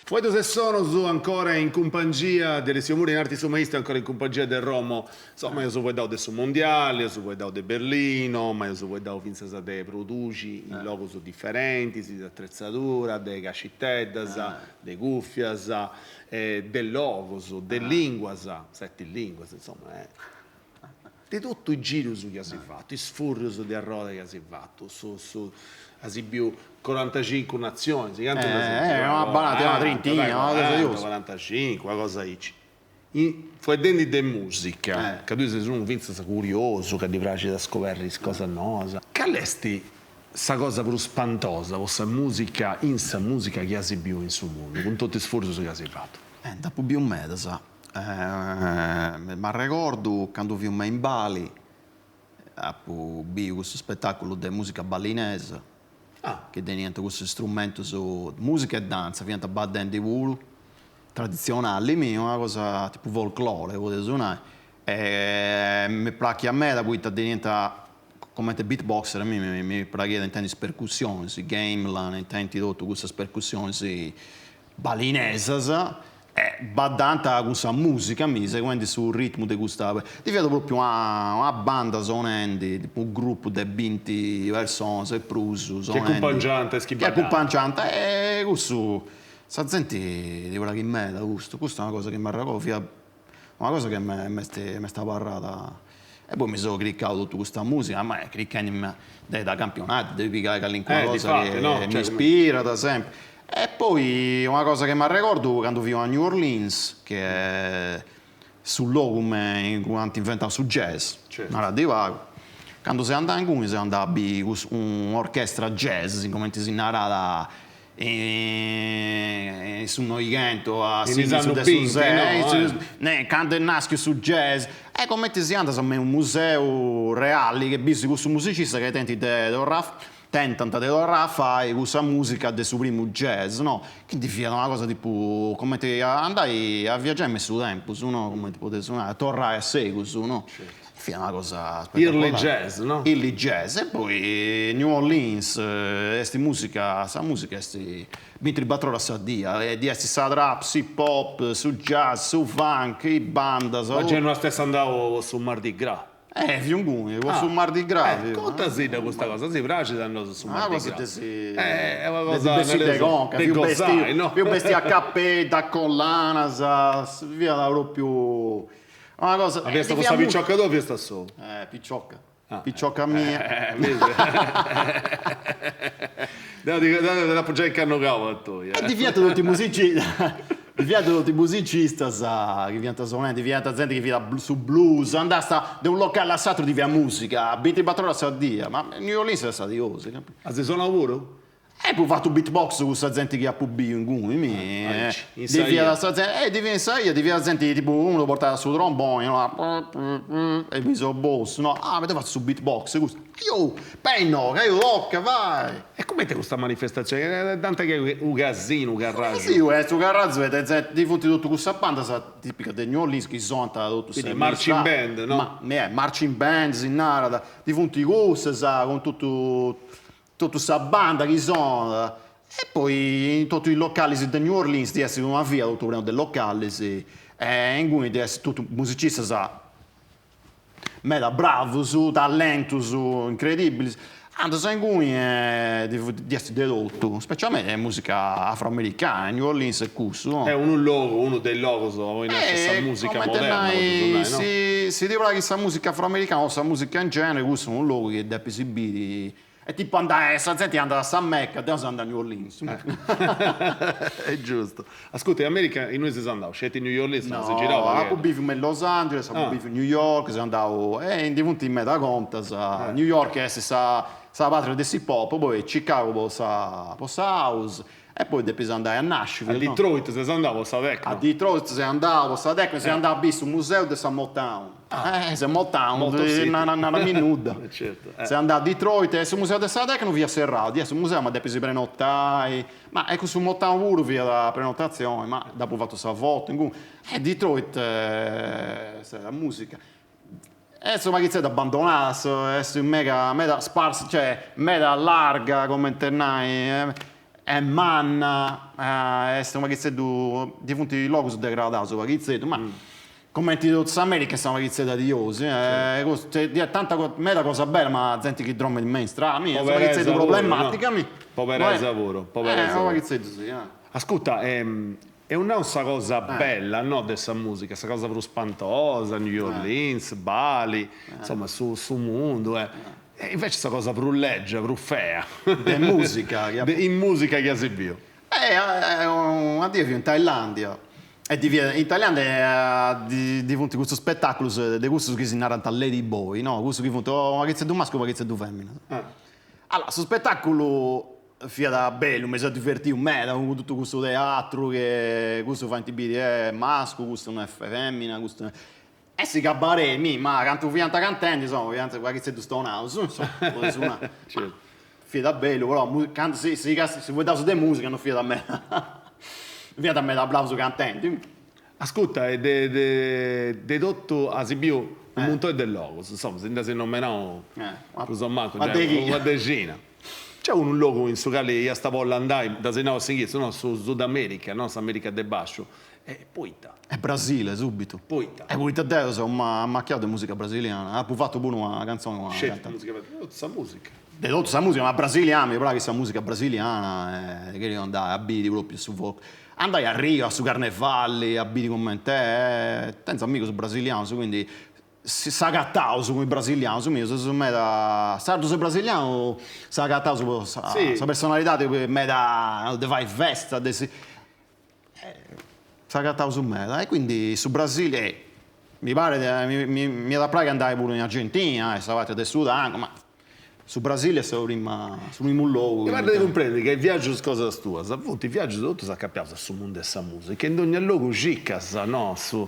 Fuedos e sonos ancora in compagnia di Alessio Mura, in arti somaisti ancora in compagnia del Romo. Insomma, io so vuoi dao adesso mondiale, io so vuoi dao de Berlino, ma io so vuoi dao finza de produci in logo so differenti, di attrezzatura, de casciteddas, de cuffias, del logos, de linguas, sette linguas, insomma, di tutto i giri su che si fatto, i sfurri di arroda che si fatto, su più 45 nazioni, si canta una banata, una trentina, una cosa di uso. 45, una cosa dici. Fu dentro di musica, che tu sei un vinto curioso, che ti piace da scoprire cosa nuova. Che allesti sta cosa più spantosa, questa musica, insa musica che si più in sul mondo, con tutti gli sforzi che si fatto? Dopo più un mese, sa. Ma ricordo quando vi in Bali, vi questo spettacolo di musica balinese, che niente questo strumento su musica e danza, viene battendo di volo, tradizionale mio, una cosa tipo folklore, potete suonare. Mi piace a me da cui niente come beatboxer, a me mi piace da intenti percussioni, gamelan, intenti tutte queste percussioni balinese. Baddanta con questa musica, mi seguendo sul ritmo di questa. Ti vedo proprio una banda suonando, tipo un gruppo di 20 persone, e pruso. Che accompagnante, che accompagnante, questo. Sa gente di quella che me da gusto. Questa è una cosa che mi racconta, una cosa che mi sta parlata. E poi mi sono cliccato tutta questa musica, ma cliccando da campionato, devi piccare una cosa che mi ispira da sempre. E poi una cosa che mi ricordo quando vivo a New Orleans, che è sul luogo quando inventato su jazz, allora divago. Quando sei andato in cui sei andato a un'orchestra jazz, come ti si narrata su noi canto a canto e nasce su jazz. E come ti si andata a un museo reale che bisogna questo musicista che tentano di fare questa musica del suo primo jazz, no? Quindi è una cosa tipo, come ti andai a viaggiare in questo tempo, no? Come ti potevi suonare, tornare a seguito, no? È una cosa spettacolare. Early jazz, no? Early jazz. E poi New Orleans, questa musica, 24 ore a dia, di essere su rap, su hip hop, su jazz, su funk, i banda. Ma c'è una stessa andavo su Mardi Gras. Fiunguni, su Mardi Gras. Conta sì da questa cosa, si piace da andare su Mardi Gras. È una cosa più vestiti a cappetta, collana, via da proprio una cosa. Ma questa picciocca dove sta solo? Picciocca. Picciocca mia. Devo appoggiare il canno cavo a tu. E di fianco tutti i musicisti. Di tutti i musicisti che viene suonando, di gente che viene su blues, andare da un locale all'altro di via musica, 24 ore a dia, ma New Orleans è stato ioso. Ma se sono lavoro? E poi ho fatto beatbox con questa gente che ha pubblicato in cui di via la gente tipo uno lo portava sul trombone, no? E mi sono boss, no? Avete fatto su beatbox, io penno, che io locca, vai! E come te questa manifestazione? Tante che un casino, un garraggio. Sì, questo garraggio, vedete, di fronte a tutta questa banda, tipica di New Orleans, che sono tutto quindi marching band, no? Marching band, si narra, di fronte a queste, con tutta questa banda che sono. E poi in tutti i locali di New Orleans di essere una via tutto prima del locale e in cui di essere tutti musicisti meda bravi, talento, incredibili. Anche in cui di essere dedotto, specialmente musica afroamericana, New Orleans e questo. È uno dei logos in questa musica moderna. Si dice che questa musica afroamericana o questa musica in genere, questo è un luogo che deve esibire. È tipo andare, sta gente andare a San Mecca, adesso andare a New Orleans. È giusto. Ascolta, in America in noi si andava, scetti in New Orleans, no, si girava. A Pubbifio in Los Angeles, a Pubbifio in New York, si andava, in divenuti in meta contas, a New York è sa patria del hip hop, poi Chicago sa house, e poi devi andare a Nashville. A Detroit si andava a Tecno. A Detroit si andava a Tecno, si andava a visto un museo di San Motown. Se Motown, una minuta. Certo. Si andava a Detroit, e sul museo di San Tecno via serrato, sul museo ma devi prenotare, ma ecco su Motown pure via la prenotazione, ma dopo ho fatto questa volta, Detroit, la musica. Insomma, che c'è da abbandonare, è mega sparsa, cioè mega larga come internai, è manna, insomma, che c'è di punti di logos degradato, che c'è, ma come ti dico, America stiamo che c'è da diosi, c'è tanta mega cosa bella, ma gente che dorme in me strada, insomma, che c'è problematica, poverezza lavoro, che c'è, ascolta, è un'altra cosa bella, no, di questa musica, questa cosa più spantosa, New Orleans, Bali, insomma, sul mondo, E invece questa cosa più legge, più fea. Di musica. In musica che si viu. Addio in Thailandia. In Thailandia di questo spettacolo, di questo che si narra a Lady Boy, no? Questo che ma che c'è un maschio, ma che c'è due femmine. Allora, questo spettacolo fia da bello, mi sono divertito con tutto questo teatro che questo fa in TBD è maschio, questo non è femmina, questo e si cabaret, ma canto fianta cantante, insomma, fianta che c'è sto house, insomma, fia da bello, però se vuoi dare su de musica non fia da me. Fia da me da applauso cantante. Ascolta, è dedotto a Sibiu un montone del logos, insomma, se non me no, insomma, una decina. C'è un logo in Sugali, io stavo andando da Senao a Singhizzo, no, su Sud America, no, su America del Bascio, e Poita. È Brasile, subito. Poita. E Poita Deus è un macchiato di musica brasiliana, ha fatto pure una canzone. Scelta musica, questa musica. Di tutta questa musica, ma brasiliana, mi pare che questa musica brasiliana, che devo andare a Bidi proprio su folk. Andai a Rio, su Carnevali, a Bidi come te, tenzo amico brasiliano, quindi si sagattavo su come brasiliano, su me, su me da sardo su brasiliano, sagattavo su questa personalità di me da vai festa, sagattavo su me, e quindi su Brasile, mi pare, mi da praga andare pure in Argentina, stavate del Sudan, ma su Brasile sono prima un luogo. Guarda di comprendere che il viaggio è cosa tua, appunto il viaggio tutto si accappiato sul mondo della musica, in ogni luogo giccas, no, su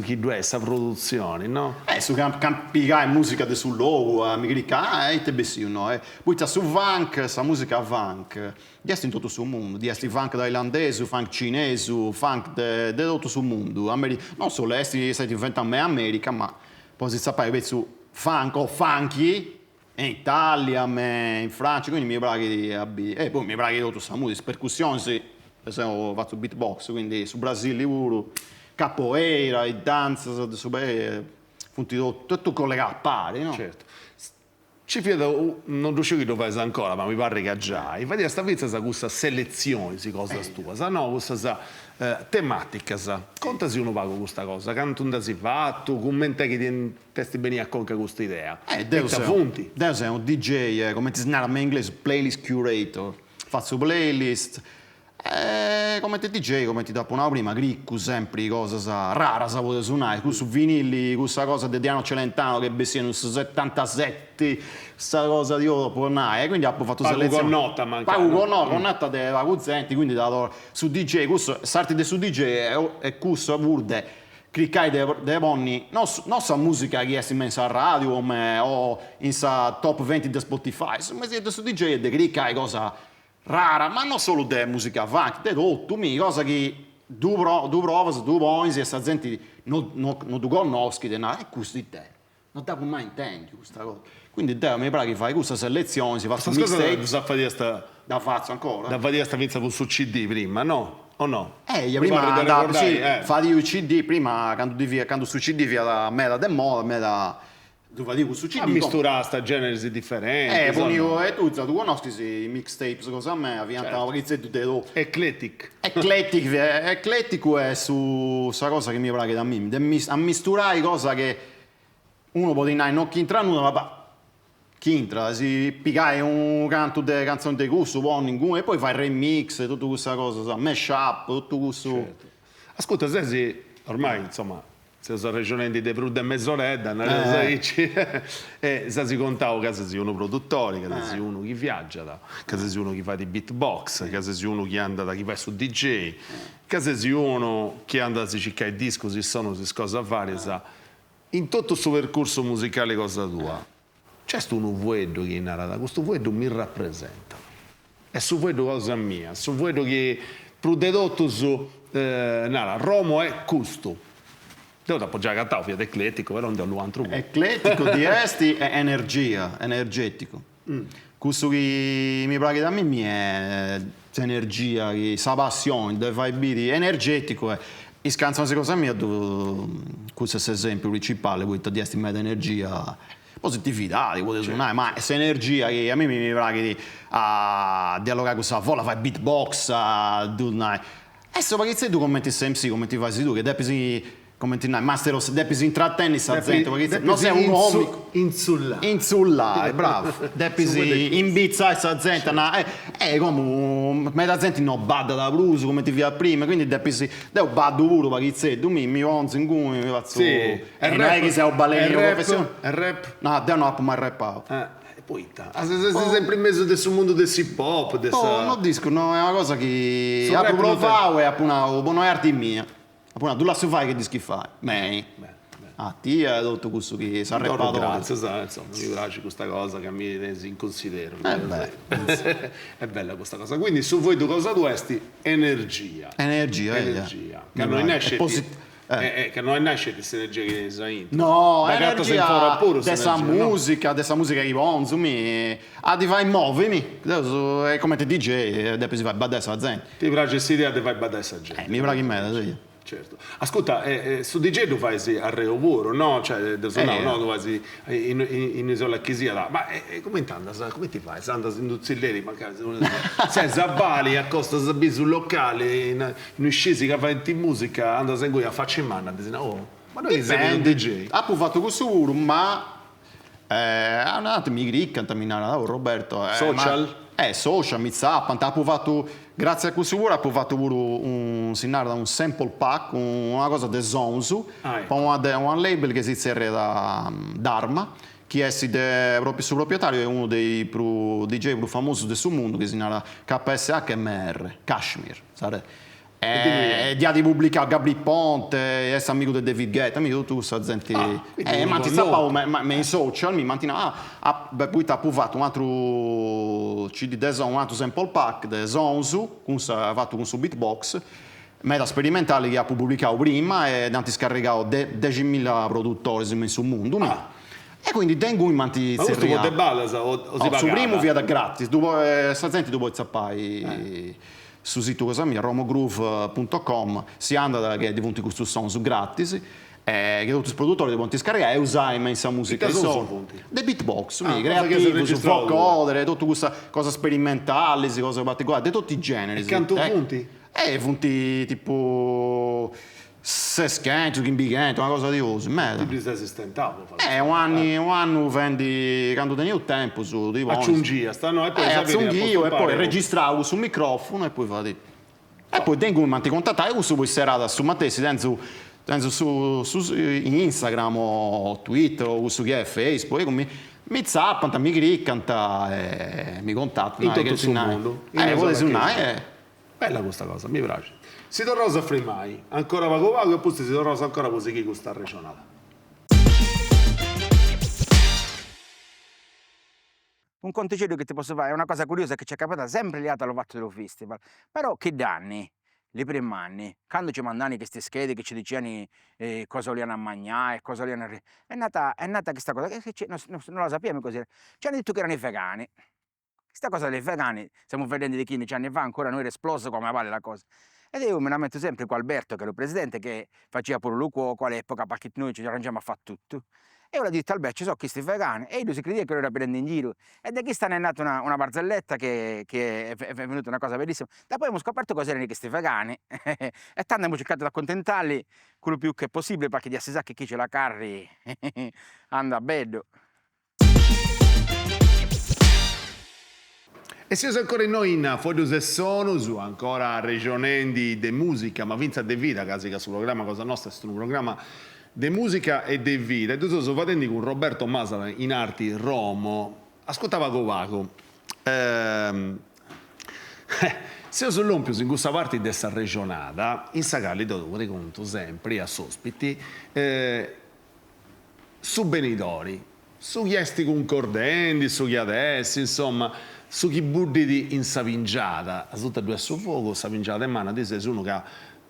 chi due questa produzione, no? Su campicare musica del sul luogo, mi clicca, te bessi, no? Poi c'è su funk, questa musica funk, di essere in tutto sul mondo, di essere funk thailandese, funk cinese, funk di tutto sul mondo, non solo essere inventato in America, ma poi si sapere su funk o funky, in Italia, in Francia, quindi mi pare e poi mi pare che tutto questa musica, percussioni, ho fatto beatbox, quindi su Brasile pure, capoeira, e danza, tutto collegato a pari, no? Certo. Ci vedo, non riuscivo che lo fai ancora, ma mi pare che già. Infatti, questa vita sa questa selezione di cose tue, no? Questa tematica, contasi uno pago questa cosa, canto un da si fatto, commenta che ti testi bene a conca questa idea. Deus è un DJ, come ti si narra in inglese, playlist curator, faccio playlist. Come ti DJ, come ti dopo una prima, gricco sempre cosa rara sa vuole suonare, su vinili, questa cosa di Diano Celentano che bessiano su 77, questa cosa di dopo quindi ho fatto selezione. Con nota manca. Pago con nota dei vacuzzenti, quindi su DJ, questo sarti su DJ e questo pure cliccai dei ponni, non sa musica che è immensa a radio o in sa top 20 di Spotify, ma siete su DJ e cliccai cosa rara, ma non solo di musica funk, di tutto, cosa che tu provi, tu poni, e questa gente non tu conosci, è questo di te, non ti mai intendi questa cosa. Quindi mi pare che fai questa selezione, si fa su Questa cosa mixtape. Da faccio ancora. Da fare sta pizza con su CD prima, no? O no? Io prima andavo, sì, fai il CD, prima quando su CD via la meta del moda, meta... Tu fai su CD. A misturare sta genesi differenti. Ponivo, tu conosci i mixtapes, cosa a me, avviantavo che tu te lo... Eclettico è su questa cosa che mi piace da me, a misturare cose che uno può dire, non chi entra nulla, ma chi entra, si piccai un canto di canzone di gusto, e poi fai il remix, tutta questa cosa, mash up, tutto questo... Certo. Ascolta, se ormai, insomma, se sono regionendi di Prude e Mezzoredda, e se si contavo che sei uno produttore, che sei uno che viaggia, che sei uno che fa di beatbox, che sei uno che anda da chi fa su DJ, che sei uno che anda a cercare disco, si sono, si cosa fare, in tutto il suo percorso musicale cosa tua. C'è uno vuoto che narra, questo vuoto mi rappresenta. È su vuoto cosa mia, su vuoto che prodotto su Romo è custo. Devo appoggiare a cattao, fiat eclettico, però non devo altro. Eclettico di esti è energetico. Questo che mi piace da me è energia, sa passione, deve fare beat energetico. In canzone cosa mia, questo è l'esempio principale, questo di esti meta energia. Positività, di poter suonare, ma questa energia che a me mi piace a dialogare con questa vola, fai beatbox, e so perché tu commenti MC, come ti fai tu, che devi commenti Masteros, devi intrattenere questa gente, perché non sei un uomo insullare, bravo, devi imbizzare questa gente, come metà gente non bada da blues come ti via prima, quindi devo bado pure perché tu mi onzi in cui mi faccio, non è che sei un ballerino professionale, è rap? No, devo non mai rappato. Poi sei sempre in mezzo del mondo del hip hop, non disco, no, è una cosa che ho provato e appunto buona arte mia. Appunto, tu la fai che dischi fai? Bene. Ti è tutto questo che si è rappato. Grazie, insomma, mi piace questa cosa che mi resi in considero. È bella questa cosa. Quindi su voi due cosa dovresti? Energia. Che non nasce che non nasce questa energia che sei in. No, energia dessa musica che vonzo mi ti fai muovermi. È come te DJ, devi fare badessa la gente. Ti piace questa idea di fare badessa la gente? Mi piace in me, sì. Certo. Ascolta, su DJ tu fai a re lavoro, no? Cioè, tu fai in isola chisia, ma come come ti fai? Sanda in Duzzilleri, magari sei Zabali, a Costa Sabi sul locale, in uscisi che fai in musica, andando in cui a faccia in mano, ma noi siamo un DJ. Ha fatto questo pure, ma un attimo mi griccano, Roberto. Social, mi zappan, ha fatto... Grazie a questo pure ha fatto pure un sample pack, una cosa di Zonzu, un label che si serve da Dharma, che è proprio suo proprietario, è uno dei DJ più famosi del suo mondo, che si chiama KSHMR, Kashmir. E di pubblicare Gabri Ponte, è amico di David Guetta, amico di tutta questa gente. Ma ti sapevo, ma in social mi mantiene, poi ti ha fatto un altro CD un altro sample pack di Zonzu, ha fatto con suo beatbox, meta sperimentale che ha pubblicato prima e ha scaricato 10.000 produttori sul mondo. E quindi tengo in manti ma questo può te balla o si paga? Su primo via da gratis, questa gente tu puoi zappare sul sito cosa mia, romogrove.com, si anda che diventi questo son su gratis, che tutti i produttori devono scaricare e usare in questa musica. Che sono dei beatbox, creativi, su vocoder, tutte queste cose sperimentali, cose particolari, di tutti i generi. E canto punti? Punti tipo... Sesquento, Gimbigento, una cosa di così. Ti sei stentato? Un anno vendi quando tenevo tempo su di aggiungia, stanno e poi registravo sul microfono e poi fate. E poi tengo in manti contattare questo puoi serata su Mattesi su in Instagram o Twitter o su che è Facebook e mi zappano, mi cliccano e mi contattano in tutto il mondo. Bella questa cosa, mi piace. Si torna a fare mai, ancora vago e poi si torna ancora così che questa regionale. Un conticello che ti posso fare è una cosa curiosa che ci è capitata sempre lì all'Ovato dello Festival, però che danni? i primi anni, quando ci mandavano queste schede che ci dicevano cosa volevano mangiare, cosa volevano... È nata questa cosa, che non la sappiamo così. Ci hanno detto che erano i vegani. Questa cosa dei vegani, stiamo vedendo di 15 anni fa, ancora non era esploso come vale la cosa. Ed io me la metto sempre con Alberto, che era il presidente, che faceva pure lui cuoco all'epoca, perché noi ci arrangiamo a fare tutto. E io ho detto Alberto, ci sono questi vegani, e lui si credeva che lo era prendendo in giro. E da qui sta è nata una barzelletta che è venuta una cosa bellissima. Da poi abbiamo scoperto cosa erano questi vegani, e tanto abbiamo cercato di accontentarli quello più che possibile, perché di si sa che chi ce la carri anda bello. E siamo ancora in noi in Fodius e Sonus, ancora regionendi de musica, ma vinza de vita, quasi che sul programma Cosa Nostra è un programma de musica e de vita. E tu sono facendo con Roberto Masala in Arti Romo, ascoltava Covaco. Se io sono l'ompius in questa parte di questa regionata, in Sagalli dovevo conto sempre a sospiti su Benidori, su gli esti concorrenti, su gli adesso, insomma, su chi budditi in Savingiata, a tutta due a suo fuoco, Savingiata in mano, sei uno che ha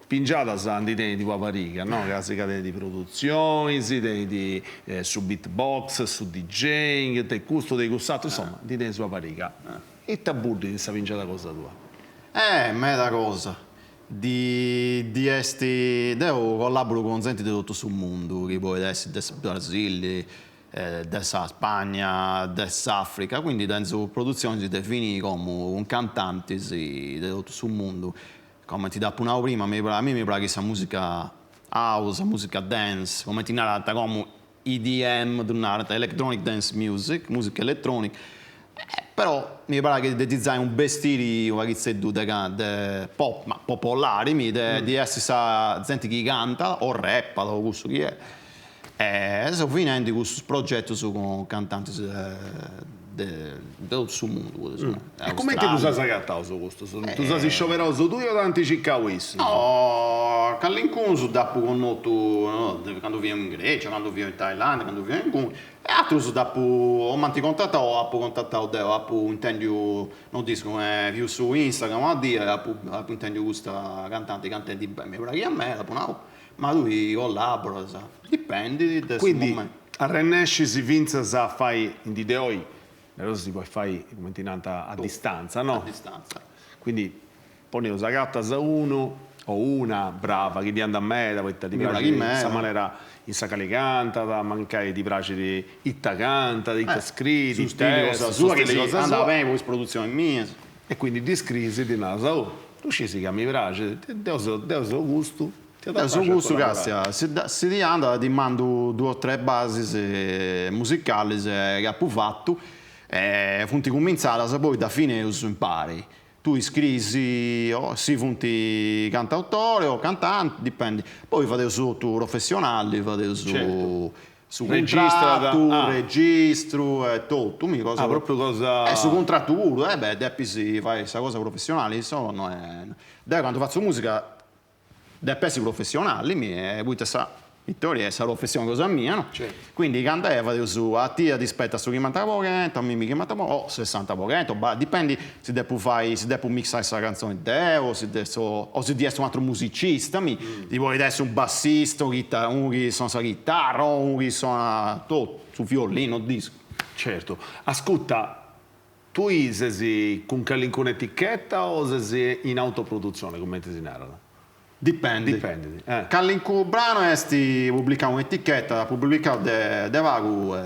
pingiata sa di te di Paparica, no? Che si cade di produzioni, di su beatbox, su DJing, te gusto dei gustato, insomma, di te su Paparica. E te budditi in Savingiata cosa tua? Meta cosa. Di esti, io collaboro con gente di tutto sul mondo, che poi adesso del Brasile, della Spagna, dell'Africa, quindi dentro produzione si definì come un cantante di tutto sul mondo. Come ti davo prima, a me mi piace questa musica house, musica dance, come ti narrata come EDM, electronic dance music, musica elettronica. Però mi pare che di design un vestiti di pop, ma popolari, di essere gente che canta o rappa, o questo che è. Sto finendo questo progetto con cantanti del suo mondo. E come tu sai che su questo? Tu sei scioperoso tu o tanti ciccawis? No, all'incunso su dopo con quando viene in Grecia, quando viene in Thailandia, quando viene in Cuba. E altro su dopo ho manticontattato, ho contattato te, ho intendo, non dico più su Instagram, a dire, ho intendo questa cantante bene, mi pare che a me, ma lui collabora, dipende da quindi a Rennesci si vince a fare in DDOI, però si può fare a distanza, no? A distanza. Quindi pone la gatta a uno o una brava che ti anda a me, poi ti piace in questa maniera in sacale canta, mancare ti piace di itta canta, di itta scritti, su stile cosa sua che andava bene con produzioni mie. E quindi di scrisi di nasa, tu ci si che mi piace, Deo gusto. Su questo se ti anda ti mando 2 o 3 basi musicali che ho fatto e funti cominciare poi da fine uso impari tu iscrivi si funti cantautore o cantante dipende poi fate su professionali fate su registro e tutto mi cosa proprio cosa su contratto puro deppi si fai questa cosa professionale insomma quando faccio musica dei pezzi professionali, poi sa, Vittoria è la professione cosa mia, no? Certo. Quindi quando vado su a te rispetto a su chi manda a me mi chiamata o 60%, dipende se devo mixare questa canzone o se devo essere un altro musicista, ti vuoi essere un bassista, uno che suona la chitarra, uno che suona tutto, su violino, disco. Certo. Ascolta, tu sei con un'etichetta o sei in autoproduzione, come ti si narra? Dipende. Callinco brano è pubblicato un'etichetta, pubblicato de Vago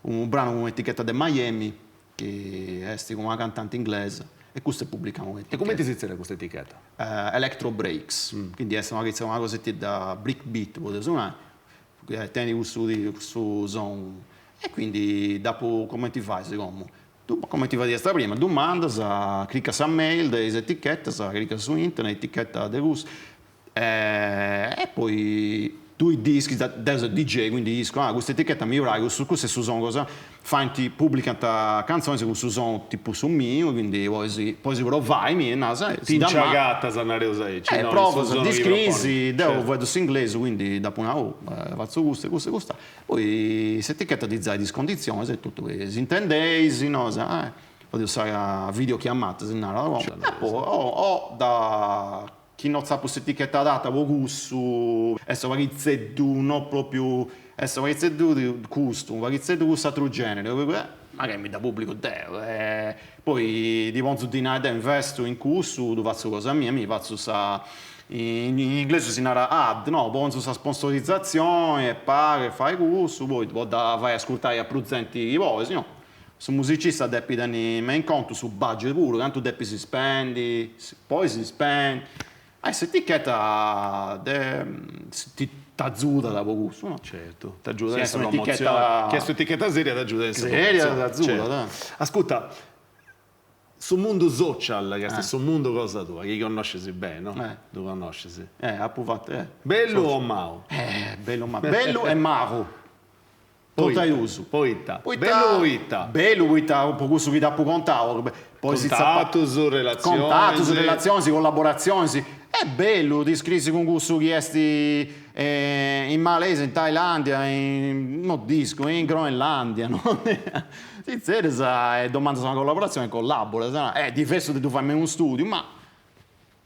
un brano con un'etichetta di Miami che è come una cantante inglese e questo è pubblicato un'etichetta. E come ti si chiama questa etichetta? Electro Breaks, quindi è una cosetta da brick beat, potete suonare, tieni questo zone e quindi dopo come ti fai secondo? Come ti detto prima, domanda, clicca su mail delle etichette, clicca su internet, etichetta di gusto e poi tu i dischi da DJ, quindi disco, questa etichetta mi piace, questo è su cosa, fanti pubblicano canzoni su suono tipo su mio, quindi poi si provai, ti inciagatta se ne usai. Provo, di scrisi, devo vedo su inglese, quindi dopo faccio questo, poi questa etichetta ti dà discondizioni, se tutto si intendesi, no, potevo usare videochiamate, se non era o da chi non sa questa etichetta data, con gusto, adesso varizzeddu, non proprio, adesso varizzeddu di gusto, varizzeddu questo altro genere, magari mi dà pubblico Deo, poi di ponzo di nada investo in gusto, tu faccio cosa mia, mi faccio in inglese si narra ad, no, ponzo sa sponsorizzazione, pare, fai gusto, poi vai a ascoltare a presenti i voci, no? Su musicista devi tenere in conto su budget pure, tanto devi si spendi, poi si spende. Questa etichetta ti t'azzuda da gusto, no? Certo, t'aggiuda Sì, a essere un'etichetta- Chiesto etichetta seria t'aggiuda a essere Seria, promozione. t'azzuda, Certo. dai. Ascolta, sul mondo social, che è sul mondo cosa tua, che conosci bene, no? Tu conosci. Bello o mau? Bello, bello e mago. Tutto aiuto. Poitta. Bello o itta? Bello, itta, un po' questo che dà più contatto. Poi Contatto su relazioni. Contatto su relazioni, collaborazioni. È bello, ti iscrivi con questo chiesti in Malesia, in Thailandia, in Groenlandia, no? Sì, serio, domanda su una collaborazione, collabora. È diverso da tu fai un studio, ma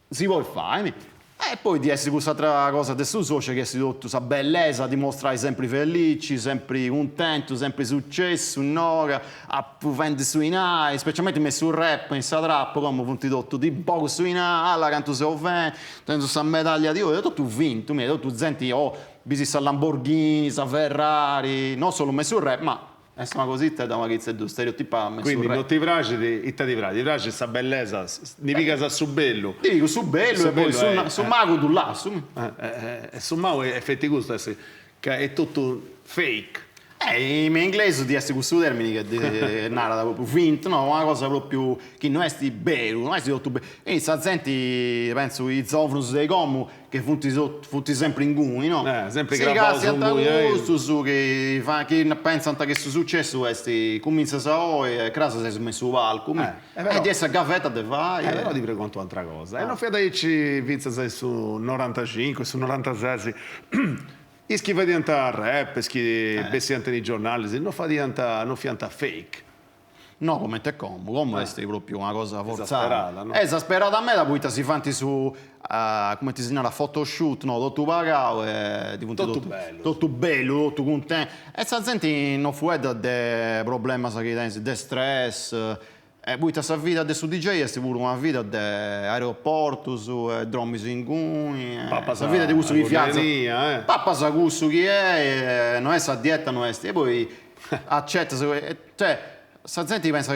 si vuole fare. E poi di essere quest'altra cosa adesso social, che è tutta questa bellezza, dimostrare sempre felici, sempre contento, sempre successo, un'ora, a vendere sui nai, specialmente messo sul rap, in sta trap, come punti tutto di poco sui nai, alla canto se ho vinto, tengo questa medaglia di oro, tutto vinto, tu senti, bisogna Lamborghini, sa Ferrari, non solo messo sul rap, ma è una cosetta da una che è stereotipata. Quindi non ti piace, ti piace questa bellezza, significa su bello. Dico su bello e poi su mago tu là. Su mago è effetti gusto, che è tutto fake. In inglese di essere questo termine che narra proprio finto, no? Una cosa proprio che non è bello, non è tutto bello. Quindi sta gente, penso, i zofrus dei comu che funti sempre in gumi, no? Sempre gravato su gusto, su che pensano che sul successo questi comincia a e crasa si è messo sul palco. E di essere gaffetta te vai. Però ti pregunto un'altra cosa. E non fai da ci vince su 95, su 96. E chi fa diventare rap, chi diventa nei giornali, non fa diventare fake. No, come te come è proprio una cosa forzata. Esasperata, no? Esasperata a me, da poi si fanti su, come ti si chiama, photoshoot, no? Tutto pagato e diventa tutto bello. Tutto bello, tutto contento. E sta gente non fu de problemi di stress. E poi questa vita adesso DJ è pure una vita di aeroporto, su dromi in guni, questa vita di questo che fiazza. Papà sa questo chi è, non è sa dieta, non è. E poi accetta, cioè, sta gente pensa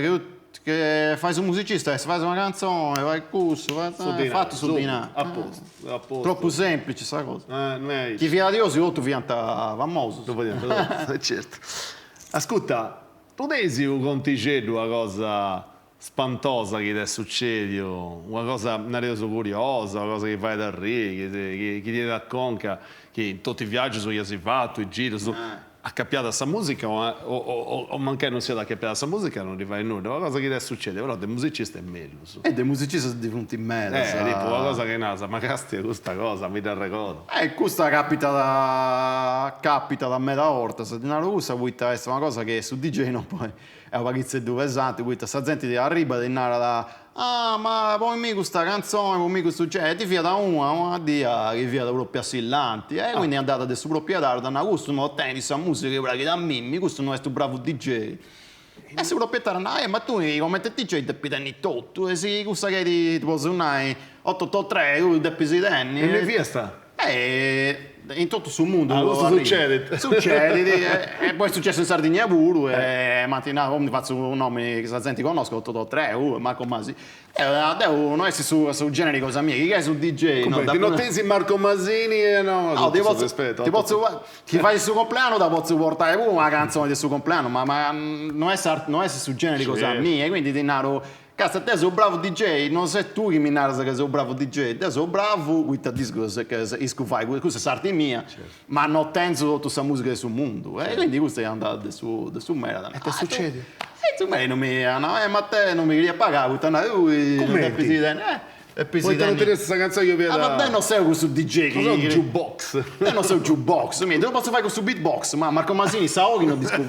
che fai su musicista, fai una canzone, vai questo, fatto su dinare. A posto. Troppo semplice questa cosa. Non Chi fiera di osi, tutto diventa famoso. Certo. Ascolta, tu desi un conticello una cosa spantosa che ti succede, una cosa una cosa curiosa, una cosa che fai da re, che ti racconta che in tutti i viaggi che si fatto, i giri, accappiata a questa musica o manca non sia accappiata a questa musica non ti fai nulla, una cosa che ti succede, però dei musicisti è meglio. E dei musicisti sono divenuti in mezzo. Tipo una cosa che nasa, ma casti questa cosa, mi dà ricordo. Questa capita da me da orta, se di una cosa può essere una cosa che su DJ non puoi. È una pagizia due pesanti, questa gente ti arriva di nara da ma poi mi questa canzone, poi mi questo genere, ti fia da una dia che via da proprio assillanti, quindi è andata adesso proprietario da una gusto, non ottieni questa musica che da Mimmi, questo non è tu bravo DJ. E se proprietario, ma tu come te DJ ti pieni tutto, e se questa che ti può suonare 883, tu devi si tenni. E le fiesta? In tutto sul mondo questo succede e poi è successo in Sardegna pure mattina come faccio un nome che la gente conosco 883 Marco Masi non è su genere cosa mia che è su DJ ti notesi Marco Masini e no ti posso ti fai il suo compleanno da posso portare pure una canzone del suo compleanno ma non è su genere cosa mia quindi ti naro cazzo, te sei bravo DJ, non sei tu che mi narra che sei bravo DJ, te sei bravo, questo disco che fai, questa è sarti mia, ma non tengo tutta questa musica del mondo, quindi questo è andato su merda. E che succede? Tu non mi, ma te non mi devi pagare, questo è come presidente, poi te non ti questa canzone che io vedo. Ma te non sei questo DJ che non sei un jukebox. Te non sei un jukebox, te lo posso fare questo beatbox, ma Marco Masini sa che non disco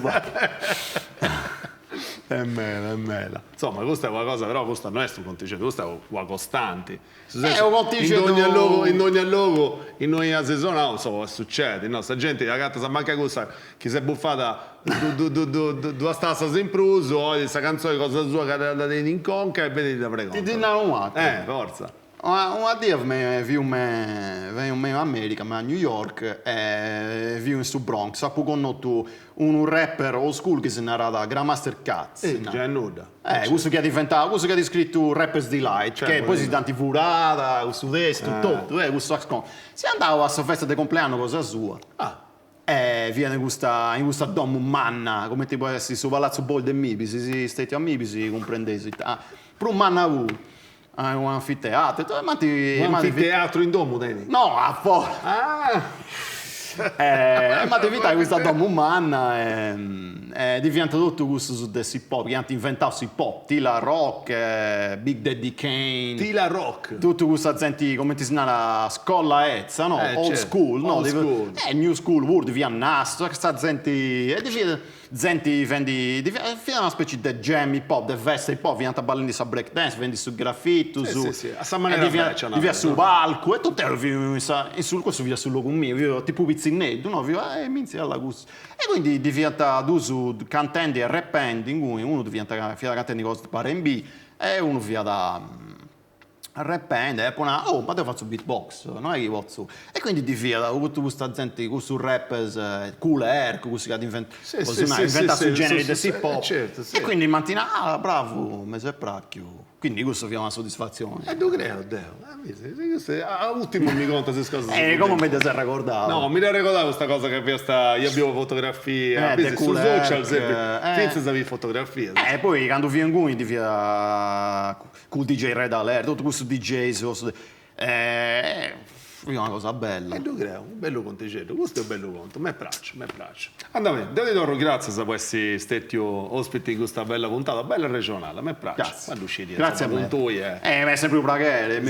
È mela. Insomma, questa è una cosa, però questa non è un conticetto, questa è una costante. Un conticetto... In ogni luogo, in ogni season, non so, succede, no? Sta gente, la gatta sa manca questa, che si è buffata due stassa in pruso, questa canzone cosa sua che ha dato in conca e vedi da pregare. Ti dinano un attimo. Forza. Una dia vi in America, ma a New York, vi in su Bronx, ha conosciuto un rapper old school che si narrava Grandmaster Caz. Già nuda. Questo che ha diventato, questo che ha descritto Rapper's Delight, cioè, che poi si dà furata, questo destro, tutto, questo axcon. Si andava a sua festa di compleanno cosa sua. Viene in questa domo manna, come ti può essere su Palazzo Bol del Mibisi, si stati a Mibisi, comprendesi. Per un manna un anfiteatro. Un anfiteatro in domo, Dani? No, a fuori. Ma attività questa domo umana è diventato tutto questo su del hip hop, che hanno inventato hip hop, Tila Rock, Big Daddy Kane. Tila Rock. Tutto questa gente, come ti si narra, scolla ezza, no? Old school, no? Old school. New school, word, via nasto, questa gente, vendi una specie di jam hip hop, di veste hip hop, viene a ballare su break dance, vendi su graffito, sì. A sta maniera via su palco, e tutto questo via sul logo mio, tipo pizzinetto, no? Minzi alla gusto. E quindi diventa su cantando e rappendo, in cui uno diventa via da cantando cose di R&B e uno via da rappendo e poi ma devo fare beatbox, non è che posso. E quindi diventa tutta questa gente, questo rappers cool air, questo che ha inventato il genere di hip hop. E quindi mattina, bravo, mi sei pracchio. Quindi questo è una soddisfazione. E tu credi, ultimo mi conta se cose. Come mi ti sei ricordato? No, mi ricordavo questa cosa che io avevo fotografie, su social, senza sapere fotografie. E poi quando viene qui ti via col DJ Red Alert, tutto questo DJ, è una cosa bella. E tu credi, un bello conticetto, questo è un bello conto, mi piace. Andiamo, Dani Torro, grazie per essere stato ospite in questa bella puntata, bella regionale, mi piace. Grazie. Grazie a me. Ma è sempre un plagare.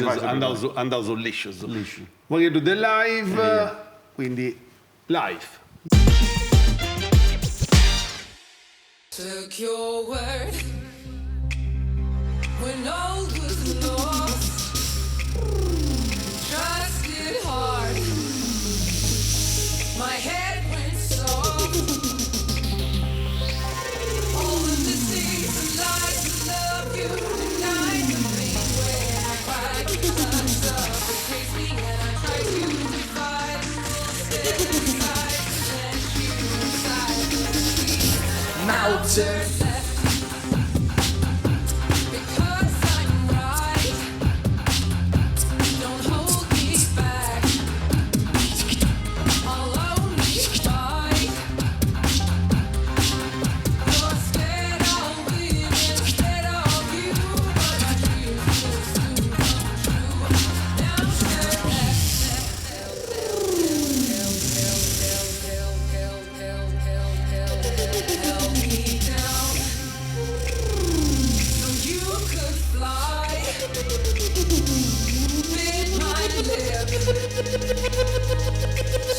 Andavo sul liscio. Voglio do del live, quindi live. Took your word when all was lost. Trusted hard. My head went soft. All of the things and lies to love you denied to me when I cried. Suffocates me and I try to divide. Step inside and let you inside. Mountain.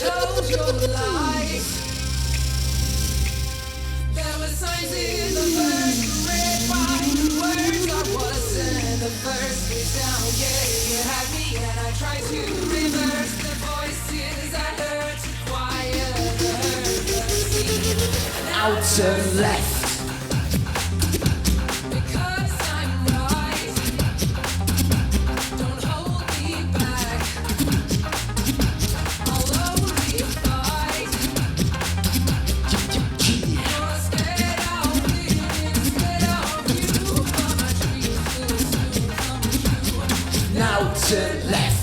Told your lies. There were signs in the first red wine words. I wasn't the first place down. Yeah, you had me and I tried to reverse the voices I heard to quiet the hurt. Out to left. Left.